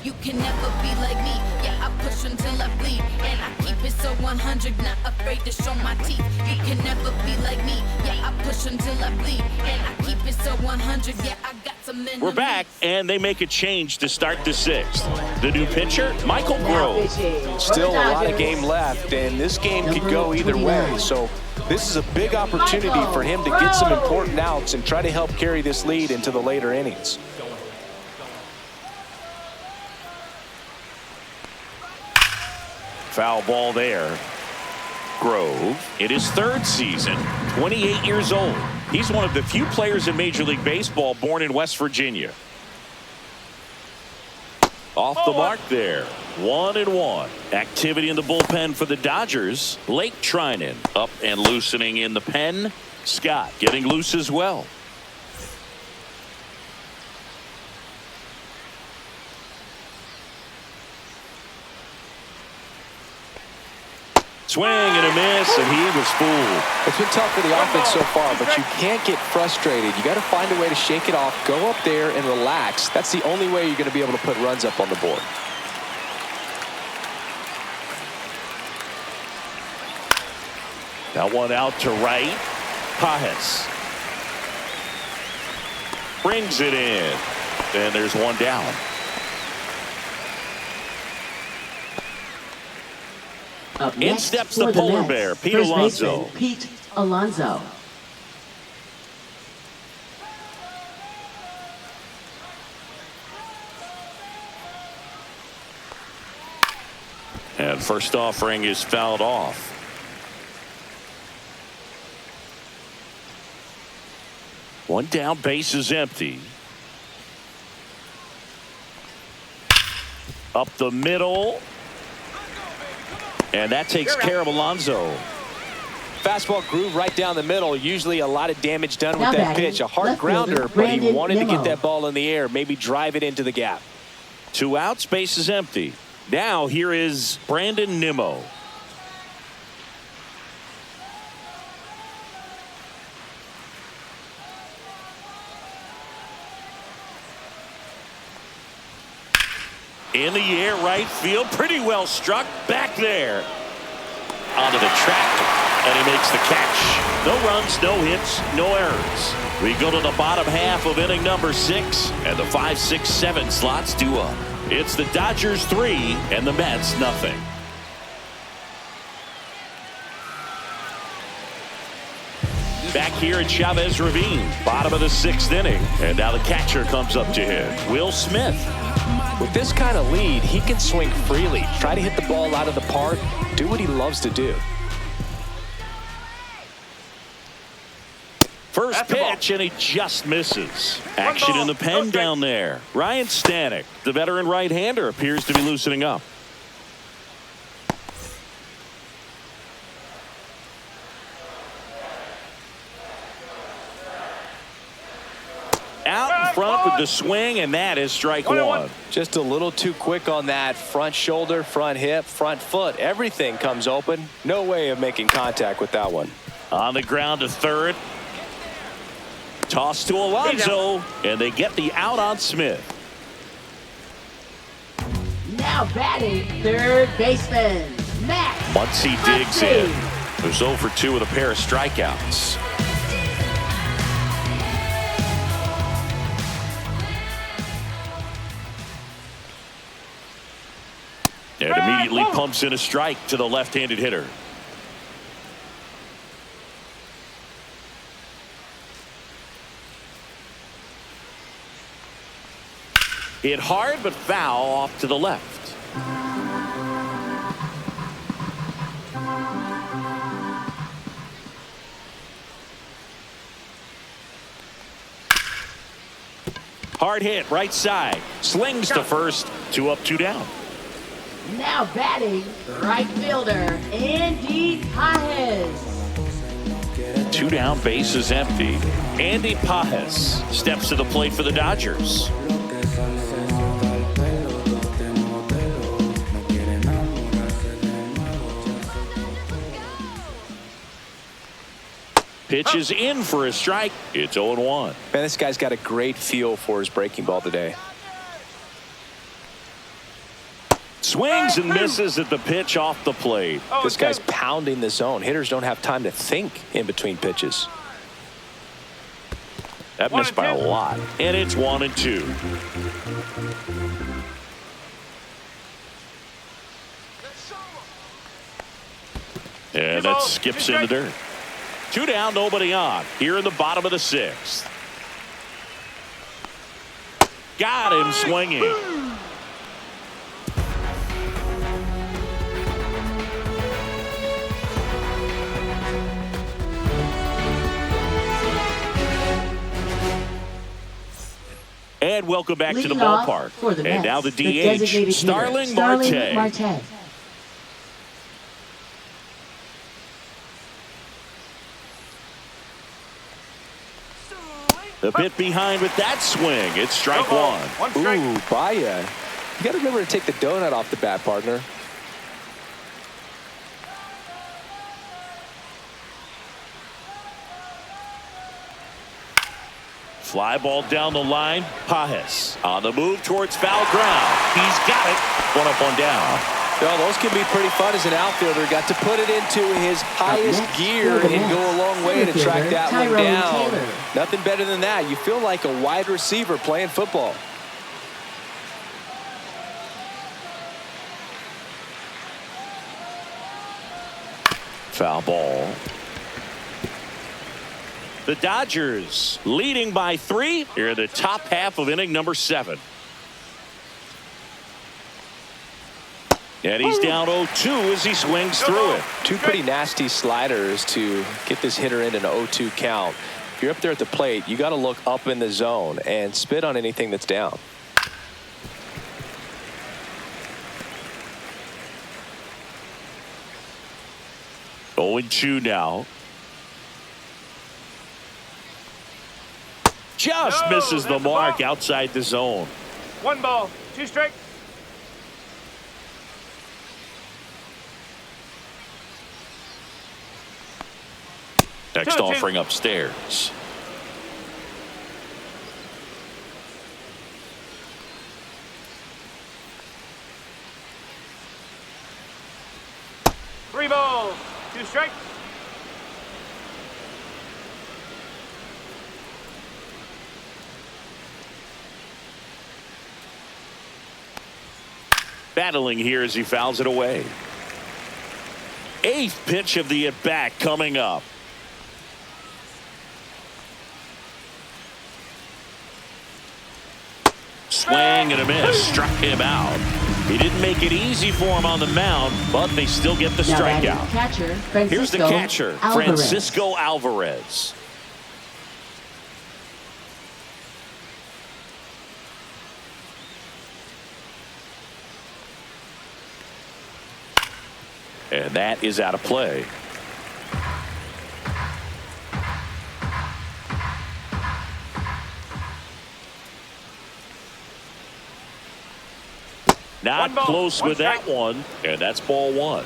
You can never be like me. Yeah, I push until I bleed, and I keep it so 100, not afraid to show my teeth. You can never be like me. Yeah, I push until I bleed, and I keep it so 100. Yeah, I got some enemies. We're back, and they make a change to start the 6th. The new pitcher, Michael Grove. Still a lot of game left, and this game could go either way. So this is a big opportunity for him to get some important outs and try to help carry this lead into the later innings. Foul ball there. Grove, in his 3rd season, 28 years old. He's one of the few players in Major League Baseball born in West Virginia. Off the mark there. 1-1. Activity in the bullpen for the Dodgers. Blake Trinan up and loosening in the pen. Scott getting loose as well. Swing and a miss, and he was fooled. It's been tough for the offense so far, but you can't get frustrated. You got to find a way to shake it off, go up there and relax. That's the only way you're going to be able to put runs up on the board. That one out to right. Pajes brings it in, and there's one down. Up In next steps for the polar Mets, bear, Pete first Alonso. baseman, Pete Alonso. And first offering is fouled off. One down, base is empty. Up the middle. And that takes care of Alonso. Fastball groove right down the middle. Usually a lot of damage done with Now that batting, pitch. A hard left grounder, fielder, but he Brandon wanted to Nimmo. get that ball in the air, maybe drive it into the gap. 2 outs, base is empty. Now here is Brandon Nimmo. In the air, right field, pretty well struck back there. Onto the track, and he makes the catch. No runs, no hits, no errors. We go to the bottom half of inning number 6, and the 5, 6, 7 slots due up. It's the Dodgers 3 and the Mets nothing. Back here at Chavez Ravine, bottom of the 6th inning, and now the catcher comes up to him, Will Smith. With this kind of lead, he can swing freely, try to hit the ball out of the park, do what he loves to do. First pitch, and he just misses. Action in the pen down there. Ryan Stanek, the veteran right-hander, appears to be loosening up. Out in front with the swing, and that is strike 1. Just a little too quick on that. Front shoulder, front hip, front foot. Everything comes open. No way of making contact with that one. On the ground to third. Toss to Alonso, and they get the out on Smith. Now batting, third baseman, Max. Muncy digs in. There's 0 for 2 with a pair of strikeouts. And immediately pumps in a strike to the left-handed hitter. Hit hard, but foul off to the left. Hard hit, right side. Slings to first. 2 up, 2 down. Now batting, right fielder, Andy Pajes. 2 down, base is empty. Andy Pajes steps to the plate for the Dodgers. Pitch is in for a strike. It's 0-1. Man, this guy's got a great feel for his breaking ball today. Swings and misses at the pitch off the plate. This guy's pounding the zone. Hitters don't have time to think in between pitches. That missed by a lot. And it's 1-2. And that skips in the dirt. 2 down, nobody on. Here in the bottom of the 6th. Got him swinging. And welcome back to the ballpark. And now the DH, Starling Marte. The bit behind with that swing. It's strike 1. Ooh, Baya. You got to remember to take the donut off the bat, partner. Fly ball down the line. Pajes on the move towards foul ground. He's got it. 1 up, 1 down. Well, those can be pretty fun as an outfielder. Got to put it into his highest gear and go a long way to track that one down. Nothing better than that. You feel like a wide receiver playing football. Foul ball. The Dodgers leading by 3 here in the top half of inning number 7. And he's down 0-2 as he swings through it. 2 pretty nasty sliders to get this hitter in an 0-2 count. If you're up there at the plate, you got to look up in the zone and spit on anything that's down. Going 2 now. Just misses the mark outside the zone. 1 ball, 2 strikes. Next offering upstairs. Three balls, 2 strikes. Battling here as he fouls it away. 8th pitch of the at-bat coming up. Swing and a miss. Struck him out. He didn't make it easy for him on the mound, but they still get the strikeout. Here's the catcher, Francisco Alvarez. And that is out of play. Not close with that one, and that's ball 1.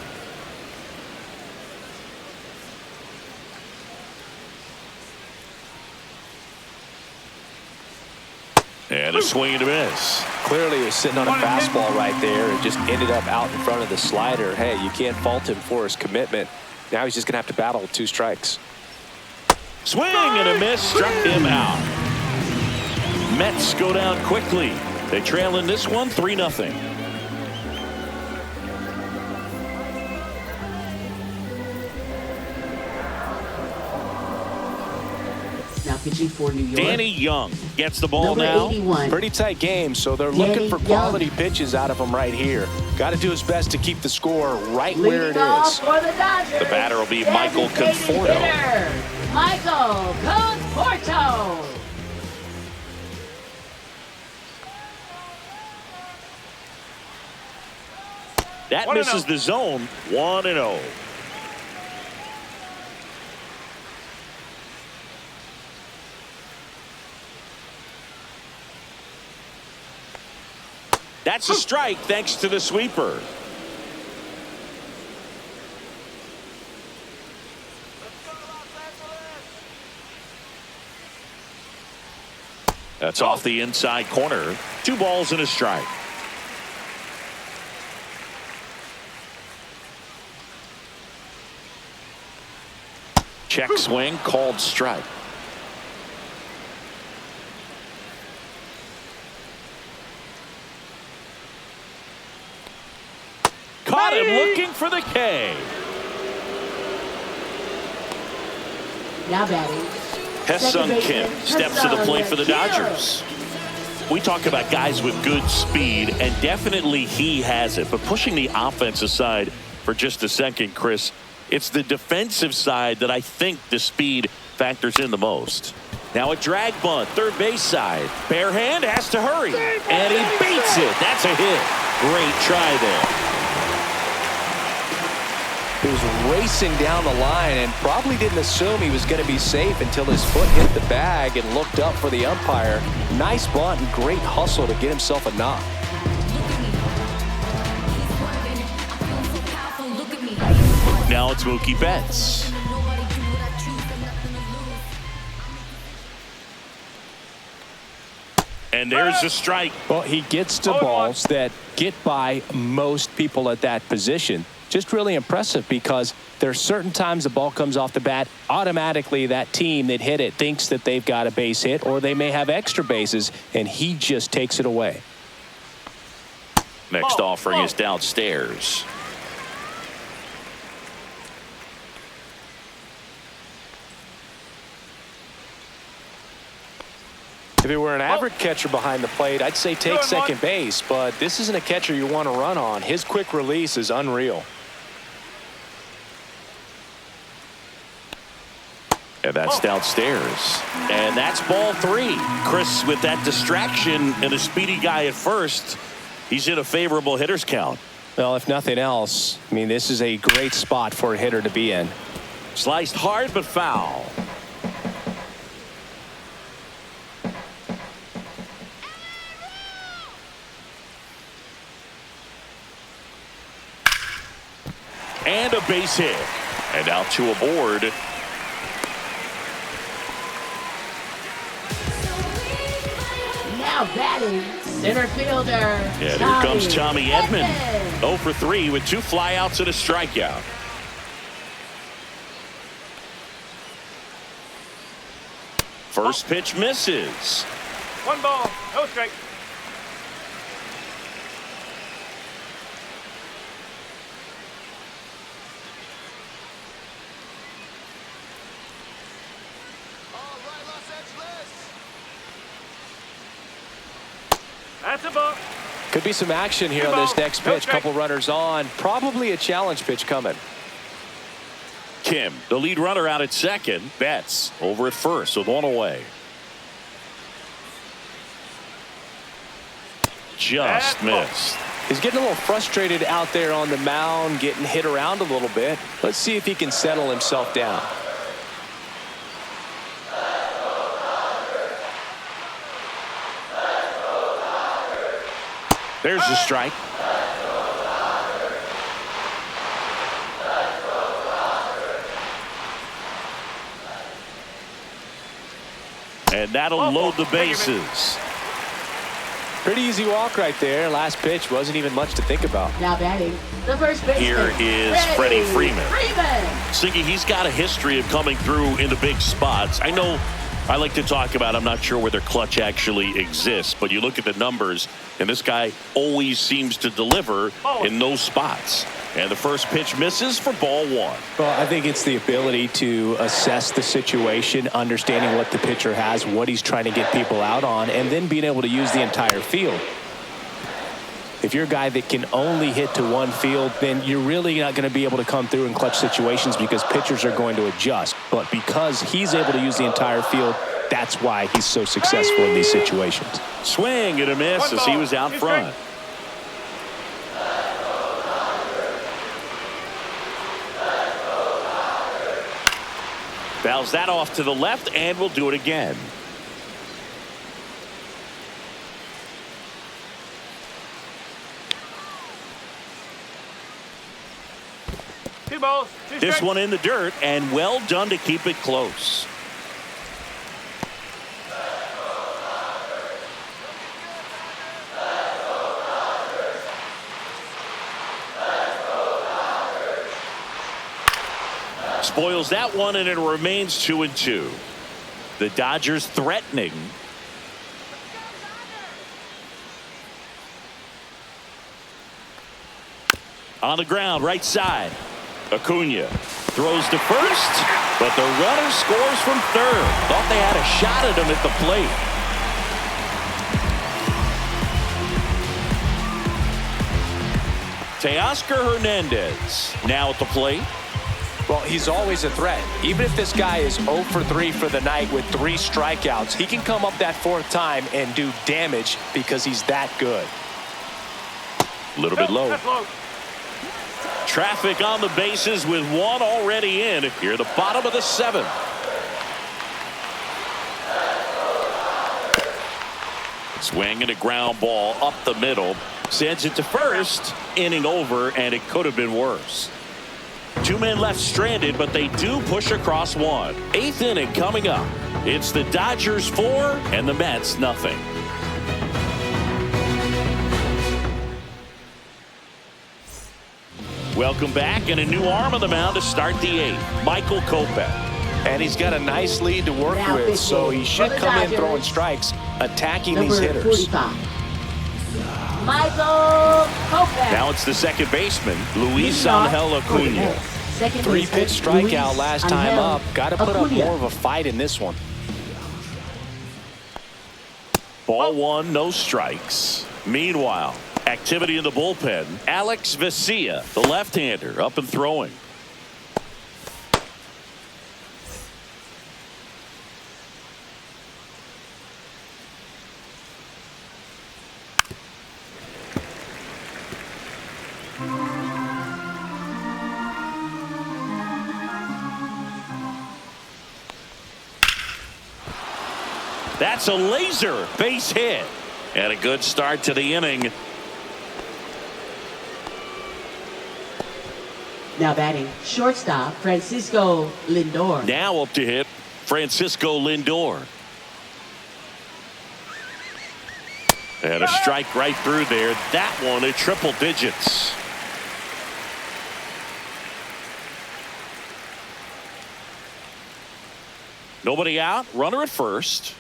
And a swing and a miss. Clearly he was sitting on a fastball right there and just ended up out in front of the slider. Hey, you can't fault him for his commitment. Now he's just going to have to battle with 2 strikes. Swing and a miss. Struck him out. Mets go down quickly. They trail in this one 3-0. Pitching for New York. Danny Young gets the ball Number now. 81. Pretty tight game, so they're looking for quality pitches out of him right here. Got to do his best to keep the score right where it is. For the Dodgers, The batter will be Michael Conforto. Michael Conforto. That 1-0. misses the zone. 1-0. That's a strike thanks to the sweeper. That's off the inside corner. 2 balls and a strike. Check swing, called strike. Caught him looking for the K. Now batting. Hesung Kim steps to the plate for the Dodgers. We talk about guys with good speed, and definitely he has it. But pushing the offense aside for just a second, Chris, it's the defensive side that I think the speed factors in the most. Now a drag bunt, third base side. Bare hand has to hurry, and he beats it. That's a hit. Great try there. He was racing down the line and probably didn't assume he was going to be safe until his foot hit the bag and looked up for the umpire. Nice bunt and great hustle to get himself a knock. Now it's Mookie Betts. And there's a strike. Well, he gets to balls that get by most people at that position. Just really impressive because there are certain times the ball comes off the bat, automatically that team that hit it thinks that they've got a base hit or they may have extra bases, and he just takes it away. Next offering is downstairs. If it were an average catcher behind the plate, I'd say take second base, but this isn't a catcher you want to run on. His quick release is unreal. And that's downstairs. And that's ball 3. Chris, with that distraction and a speedy guy at first, he's in a favorable hitter's count. Well, if nothing else, I mean, this is a great spot for a hitter to be in. Sliced hard but foul. And a base hit. And now 2 aboard. Now batting, center fielder. Yeah, here comes Tommy Edman. 0 for 3 with 2 flyouts and a strikeout. First pitch misses. 1 ball, no strike. That's a ball. Could be some action here on this next pitch. Couple runners on. Probably a challenge pitch coming. Kim, the lead runner, out at second. Betts over at first with 1 away. Just missed. He's getting a little frustrated out there on the mound, getting hit around a little bit. Let's see if he can settle himself down. There's the strike. And that'll load the bases. Pretty easy walk right there. Last pitch wasn't even much to think about. Now batting, the first baseman. Here is Freddie Freeman. Singy, he's got a history of coming through into big spots. I know I like to talk about, I'm not sure whether clutch actually exists, but you look at the numbers, and this guy always seems to deliver in those spots. And the first pitch misses for ball 1. Well, I think it's the ability to assess the situation, understanding what the pitcher has, what he's trying to get people out on, and then being able to use the entire field. If you're a guy that can only hit to one field, then you're really not going to be able to come through in clutch situations because pitchers are going to adjust. But because he's able to use the entire field, that's why he's so successful in these situations. Swing and a miss as he was out front. Fouls that off to the left, and we'll do it again. Two balls, two This strikes. one in the dirt, and well done to keep it close. Spoils that one, and it remains 2-2. The Dodgers threatening. On the ground, right side. Acuna throws to first, but the runner scores from third. Thought they had a shot at him at the plate. Teoscar Hernandez now at the plate. Well, he's always a threat. Even if this guy is 0 for 3 for the night with 3 strikeouts, he can come up that 4th time and do damage because he's that good. A little bit low. That's low. Traffic on the bases with one already in. Here at the bottom of the 7th. Swing and a ground ball up the middle. Sends it to first. Inning over, and it could have been worse. 2 men left stranded, but they do push across one. 8th inning coming up. It's the Dodgers 4 and the Mets nothing. Welcome back, and a new arm on the mound to start the 8th. Michael Kopech. And he's got a nice lead to work Now with, so he should come in throwing strikes, attacking these Number hitters. 45. Michael Kopech. Now it's the second baseman, Luis Angel Acuna. 3-pitch strikeout last time up. Got to put up more of a fight in this one. Ball 1, no strikes. Meanwhile, activity in the bullpen. Alex Vesia, the left-hander, up and throwing. That's a laser base hit. And a good start to the inning. Now batting, shortstop, Francisco Lindor. Now up to hit, Francisco Lindor. And a strike right through there. That one at triple digits. Nobody out, runner at first.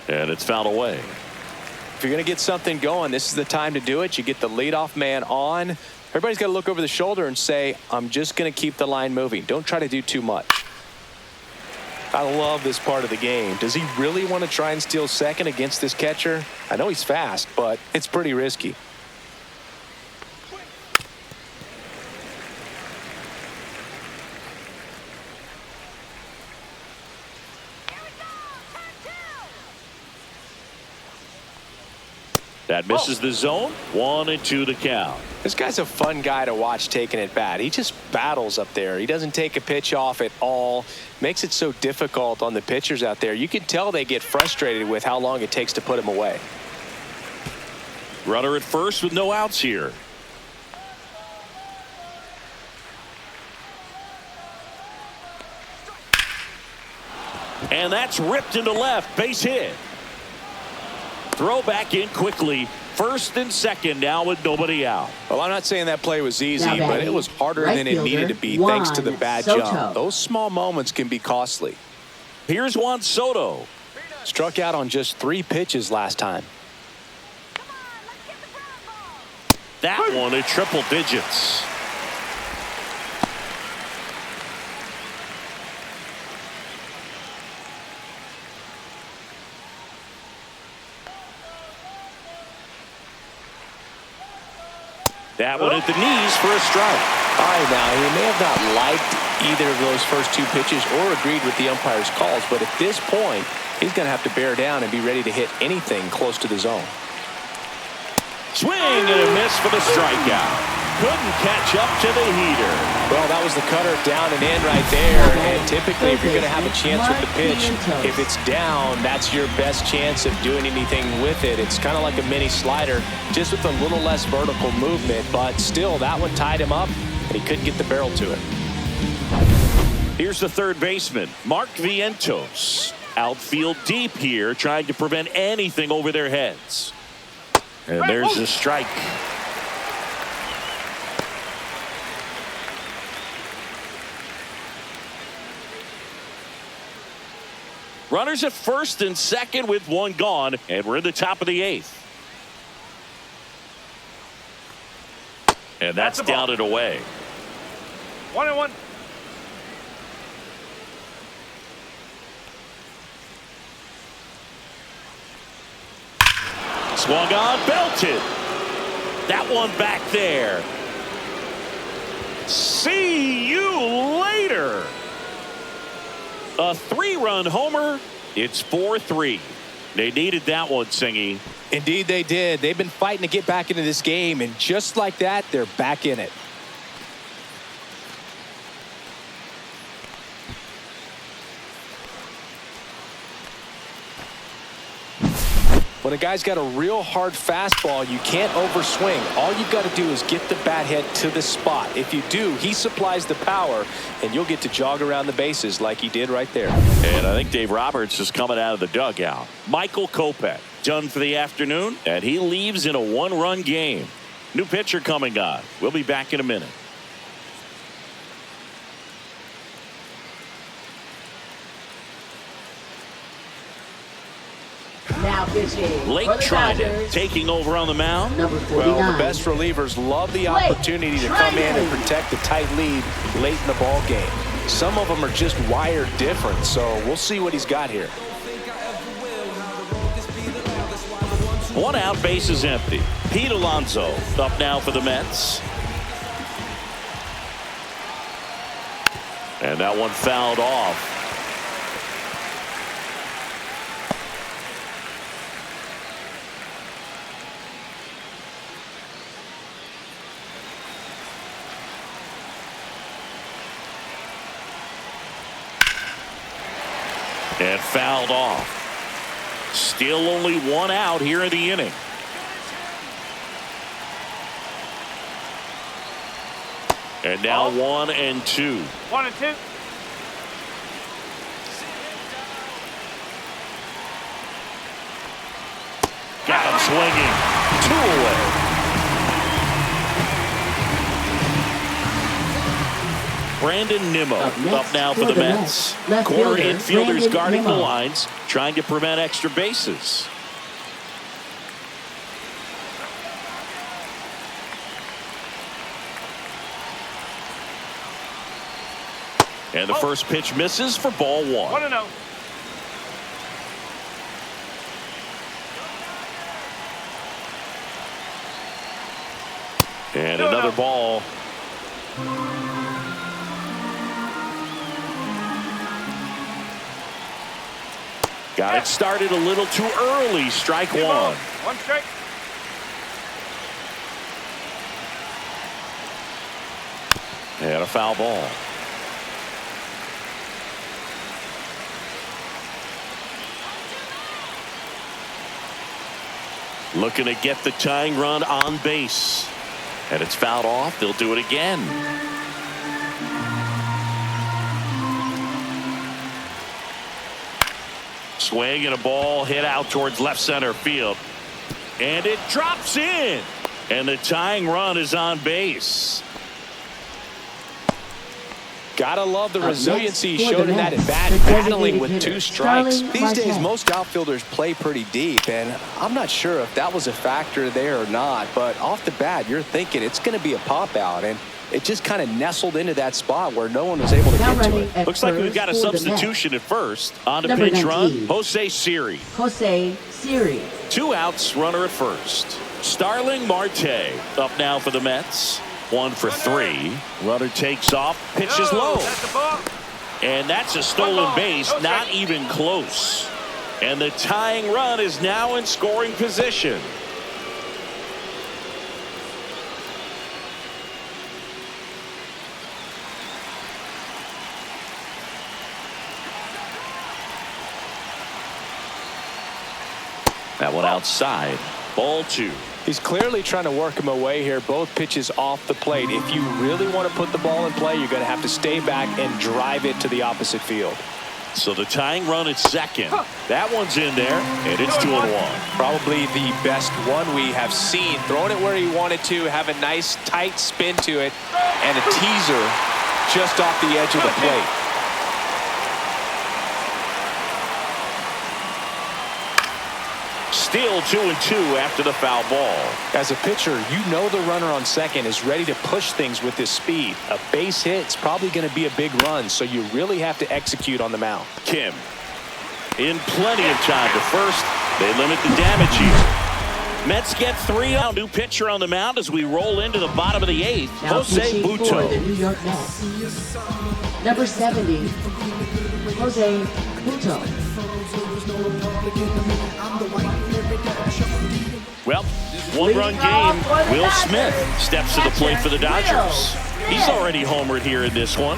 And it's fouled away. If you're going to get something going, this is the time to do it. You get the leadoff man on. Everybody's got to look over the shoulder and say, I'm just going to keep the line moving. Don't try to do too much. I love this part of the game. Does he really want to try and steal second against this catcher? I know he's fast, but it's pretty risky. That misses the zone. 1-2 the count. This guy's a fun guy to watch taking at bat. He just battles up there. He doesn't take a pitch off at all. Makes it so difficult on the pitchers out there. You can tell they get frustrated with how long it takes to put him away. Runner at first with no outs here. And that's ripped into left. Base hit. Throw back in quickly. First and second now with nobody out. Well, I'm not saying that play was easy, Now but batting, it was harder right than it needed to be fielder, thanks to the Juan bad Soto. jump. Those small moments can be costly. Here's Juan Soto. Struck out on just 3 pitches last time. That one at triple digits. That one at the knees for a strike. All right, now, he may have not liked either of those first 2 pitches or agreed with the umpire's calls, but at this point, he's going to have to bear down and be ready to hit anything close to the zone. Swing and a miss for the strikeout. couldn't catch up to the heater. Well, that was the cutter down and in right there. And typically, if you're going to have a chance with the pitch, if it's down, that's your best chance of doing anything with it. It's kind of like a mini slider, just with a little less vertical movement. But still, that one tied him up, and he couldn't get the barrel to it. Here's the third baseman, Mark Vientos. Outfield deep here, trying to prevent anything over their heads. And there's the strike. Runners at first and second with one gone, and we're in the top of the eighth. And that's down and away. 1-1. Swung on, belted. That one back there. See you later. A 3-run homer. It's 4-3. They needed that one, Singy. Indeed they did. They've been fighting to get back into this game, and just like that, they're back in it. When a guy's got a real hard fastball, you can't overswing. All you've got to do is get the bat head to the spot. If you do, he supplies the power, and you'll get to jog around the bases like he did right there. And I think Dave Roberts is coming out of the dugout. Michael Kopech done for the afternoon, and he leaves in a 1-run game. New pitcher coming on. We'll be back in a minute. Now pitching. Blake Trinan taking over on the mound. Number 49. Well, the best relievers love the opportunity to come in and protect a tight lead late in the ball game. Some of them are just wired different, so we'll see what he's got here. One out, base is empty. Pete Alonso up now for the Mets. And that one fouled off. And fouled off. Still only one out here in the inning. And now 1-2. 1-2. Got him swinging. 2 away. Brandon Nimmo up now for the Mets. Corner infielders guarding the lines, trying to prevent extra bases. And the first pitch misses for ball 1. 1-0. And another ball. Got it started a little too early. Strike 1. 1 strike. And a foul ball. Looking to get the tying run on base. And it's fouled off. They'll do it again. Swing and a ball hit out towards left center field. And it drops in. And the tying run is on base. Gotta love the resiliency he showed in that at bat, battling with 2 strikes. These days, most outfielders play pretty deep, and I'm not sure if that was a factor there or not, but off the bat, you're thinking it's going to be a pop-out, and it just kind of nestled into that spot where no one was able to get to it. Looks like we've got a substitution at first. On the pitch run, Jose Siri. 2 outs, runner at first. Starling Marte up now for the Mets. 1 for 3. Runner takes off, pitches low. And that's a stolen base, not even close. And the tying run is now in scoring position. That one outside. Ball 2. He's clearly trying to work him away here. Both pitches off the plate. If you really want to put the ball in play, you're going to have to stay back and drive it to the opposite field. So the tying run at second. That one's in there, and it's 2-1. Probably the best one we have seen. Throwing it where he wanted to, have a nice tight spin to it, and a teaser just off the edge of the plate. Still 2-2 after the foul ball. As a pitcher, you know the runner on second is ready to push things with his speed. A base hit's probably going to be a big run, so you really have to execute on the mound. Kim in plenty of time to first. They limit the damage here. Mets get 3 out. New pitcher on the mound as we roll into the bottom of the 8th. Now Jose pitching for Butto. the New York Mets. Number 70, Jose Butto. Well, 1-run game. Will Smith steps to the plate for the Dodgers. He's already homered here in this one.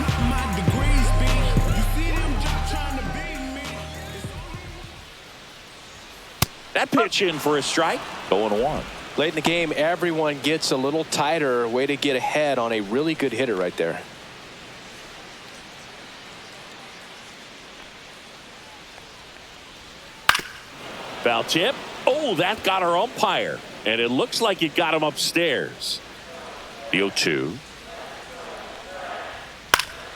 That pitch in for a strike. 0-1. Late in the game, everyone gets a little tighter. Way to get ahead on a really good hitter right there. Foul tip. Oh, that got our umpire. And it looks like it got him upstairs. The 0-2.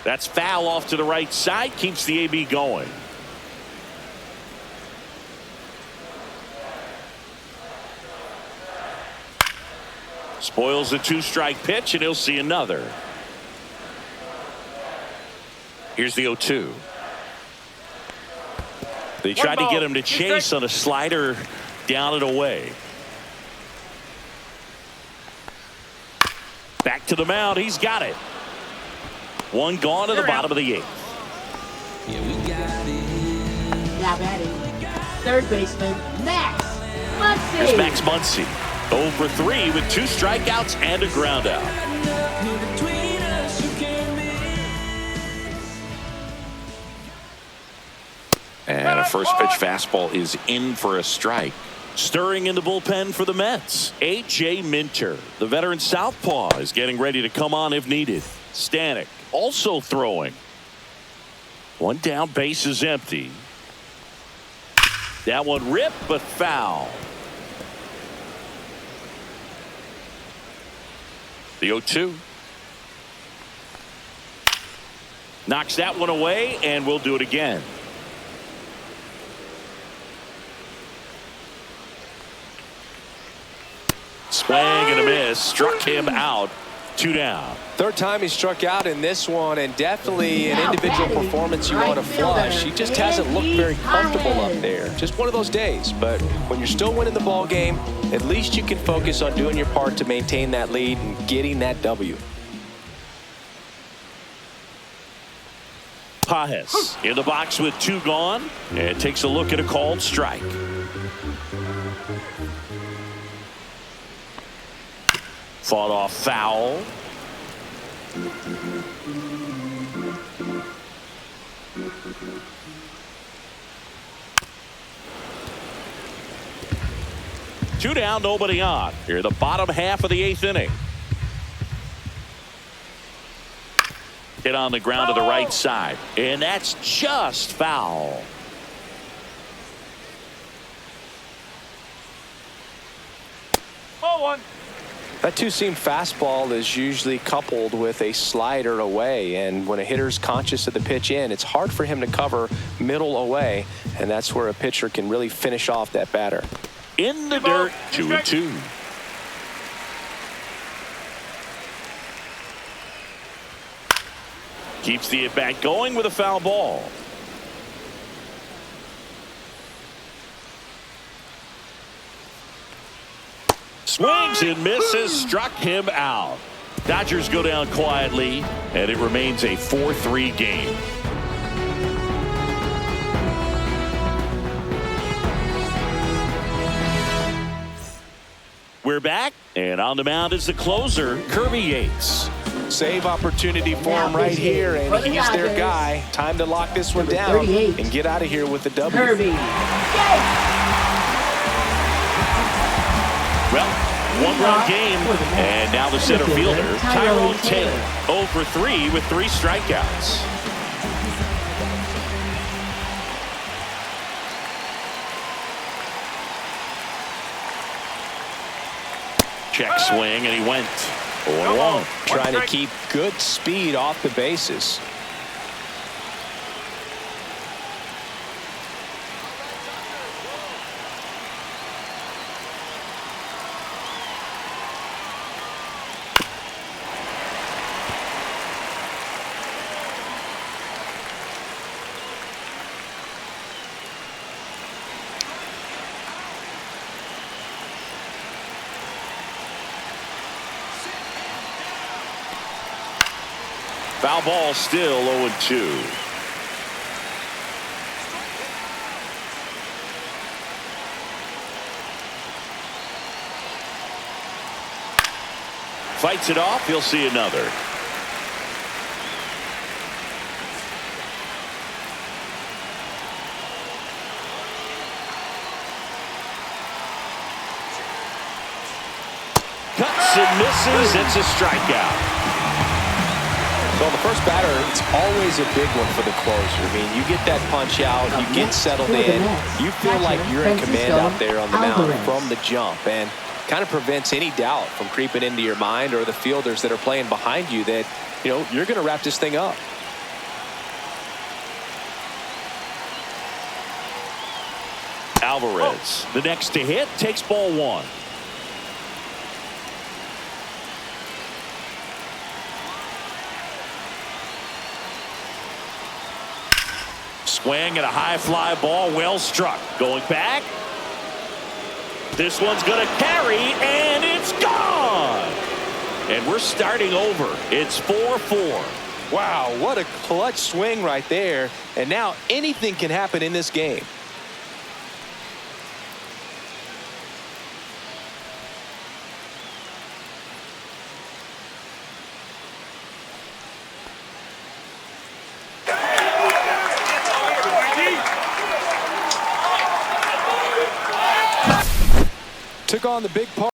That's foul off to the right side. Keeps the AB going. Spoils the 2-strike pitch, and he'll see another. Here's the 0-2. They tried to get him to chase on a slider down and away. Back to the mound. He's got it. One gone to the bottom of the 8th. Now batting, third baseman, Max Muncy. Here's Max Muncy. 0 for 3 with 2 strikeouts and a ground out. And a first pitch fastball is in for a strike. Stirring in the bullpen for the Mets. A.J. Minter, the veteran southpaw, is getting ready to come on if needed. Stanek also throwing. One down, base is empty. That one ripped, but foul. The 0-2. Knocks that one away, and we'll do it again. Swing and a miss. Struck him out. 2 down. Third time he struck out in this one, and definitely an individual performance you want to flush. He just hasn't looked very comfortable up there. Just one of those days. But when you're still winning the ball game, at least you can focus on doing your part to maintain that lead and getting that W. Pajes in the box with 2 gone, and takes a look at a called strike. Fought off foul. Two down, nobody on. Here, the bottom half of the 8th inning. Hit on the ground to the right side, and that's just foul. Ball 1. That two-seam fastball is usually coupled with a slider away, and when a hitter's conscious of the pitch in, it's hard for him to cover middle away, and that's where a pitcher can really finish off that batter. In the dirt, 2-2. Keeps the at-bat going with a foul ball. Swings and misses, struck him out. Dodgers go down quietly, and it remains a 4-3 game. We're back, and on the mound is the closer, Kirby Yates. Save opportunity for him right here, and he's their guy. Time to lock this one down and get out of here with the W. Kirby Yates. Well, one-run game, and now the center fielder, Tyrone Taylor, 0 for 3 with 3 strikeouts. Check swing, and he went 0-1. Trying to keep good speed off the bases. Foul ball, still 0-2. Fights it off. He'll see another. Cuts and misses. It's a strikeout. So the first batter, it's always a big one for the closer. I mean, you get that punch out, you get settled in, you feel like you're in command out there on the mound from the jump, and kind of prevents any doubt from creeping into your mind or the fielders that are playing behind you that, you know, you're going to wrap this thing up. Alvarez, the next to hit, takes ball 1. Swing and a high fly ball, well struck. Going back. This one's going to carry, and it's gone. And we're starting over. It's 4-4. Wow, what a clutch swing right there. And now anything can happen in this game. Took on the big part.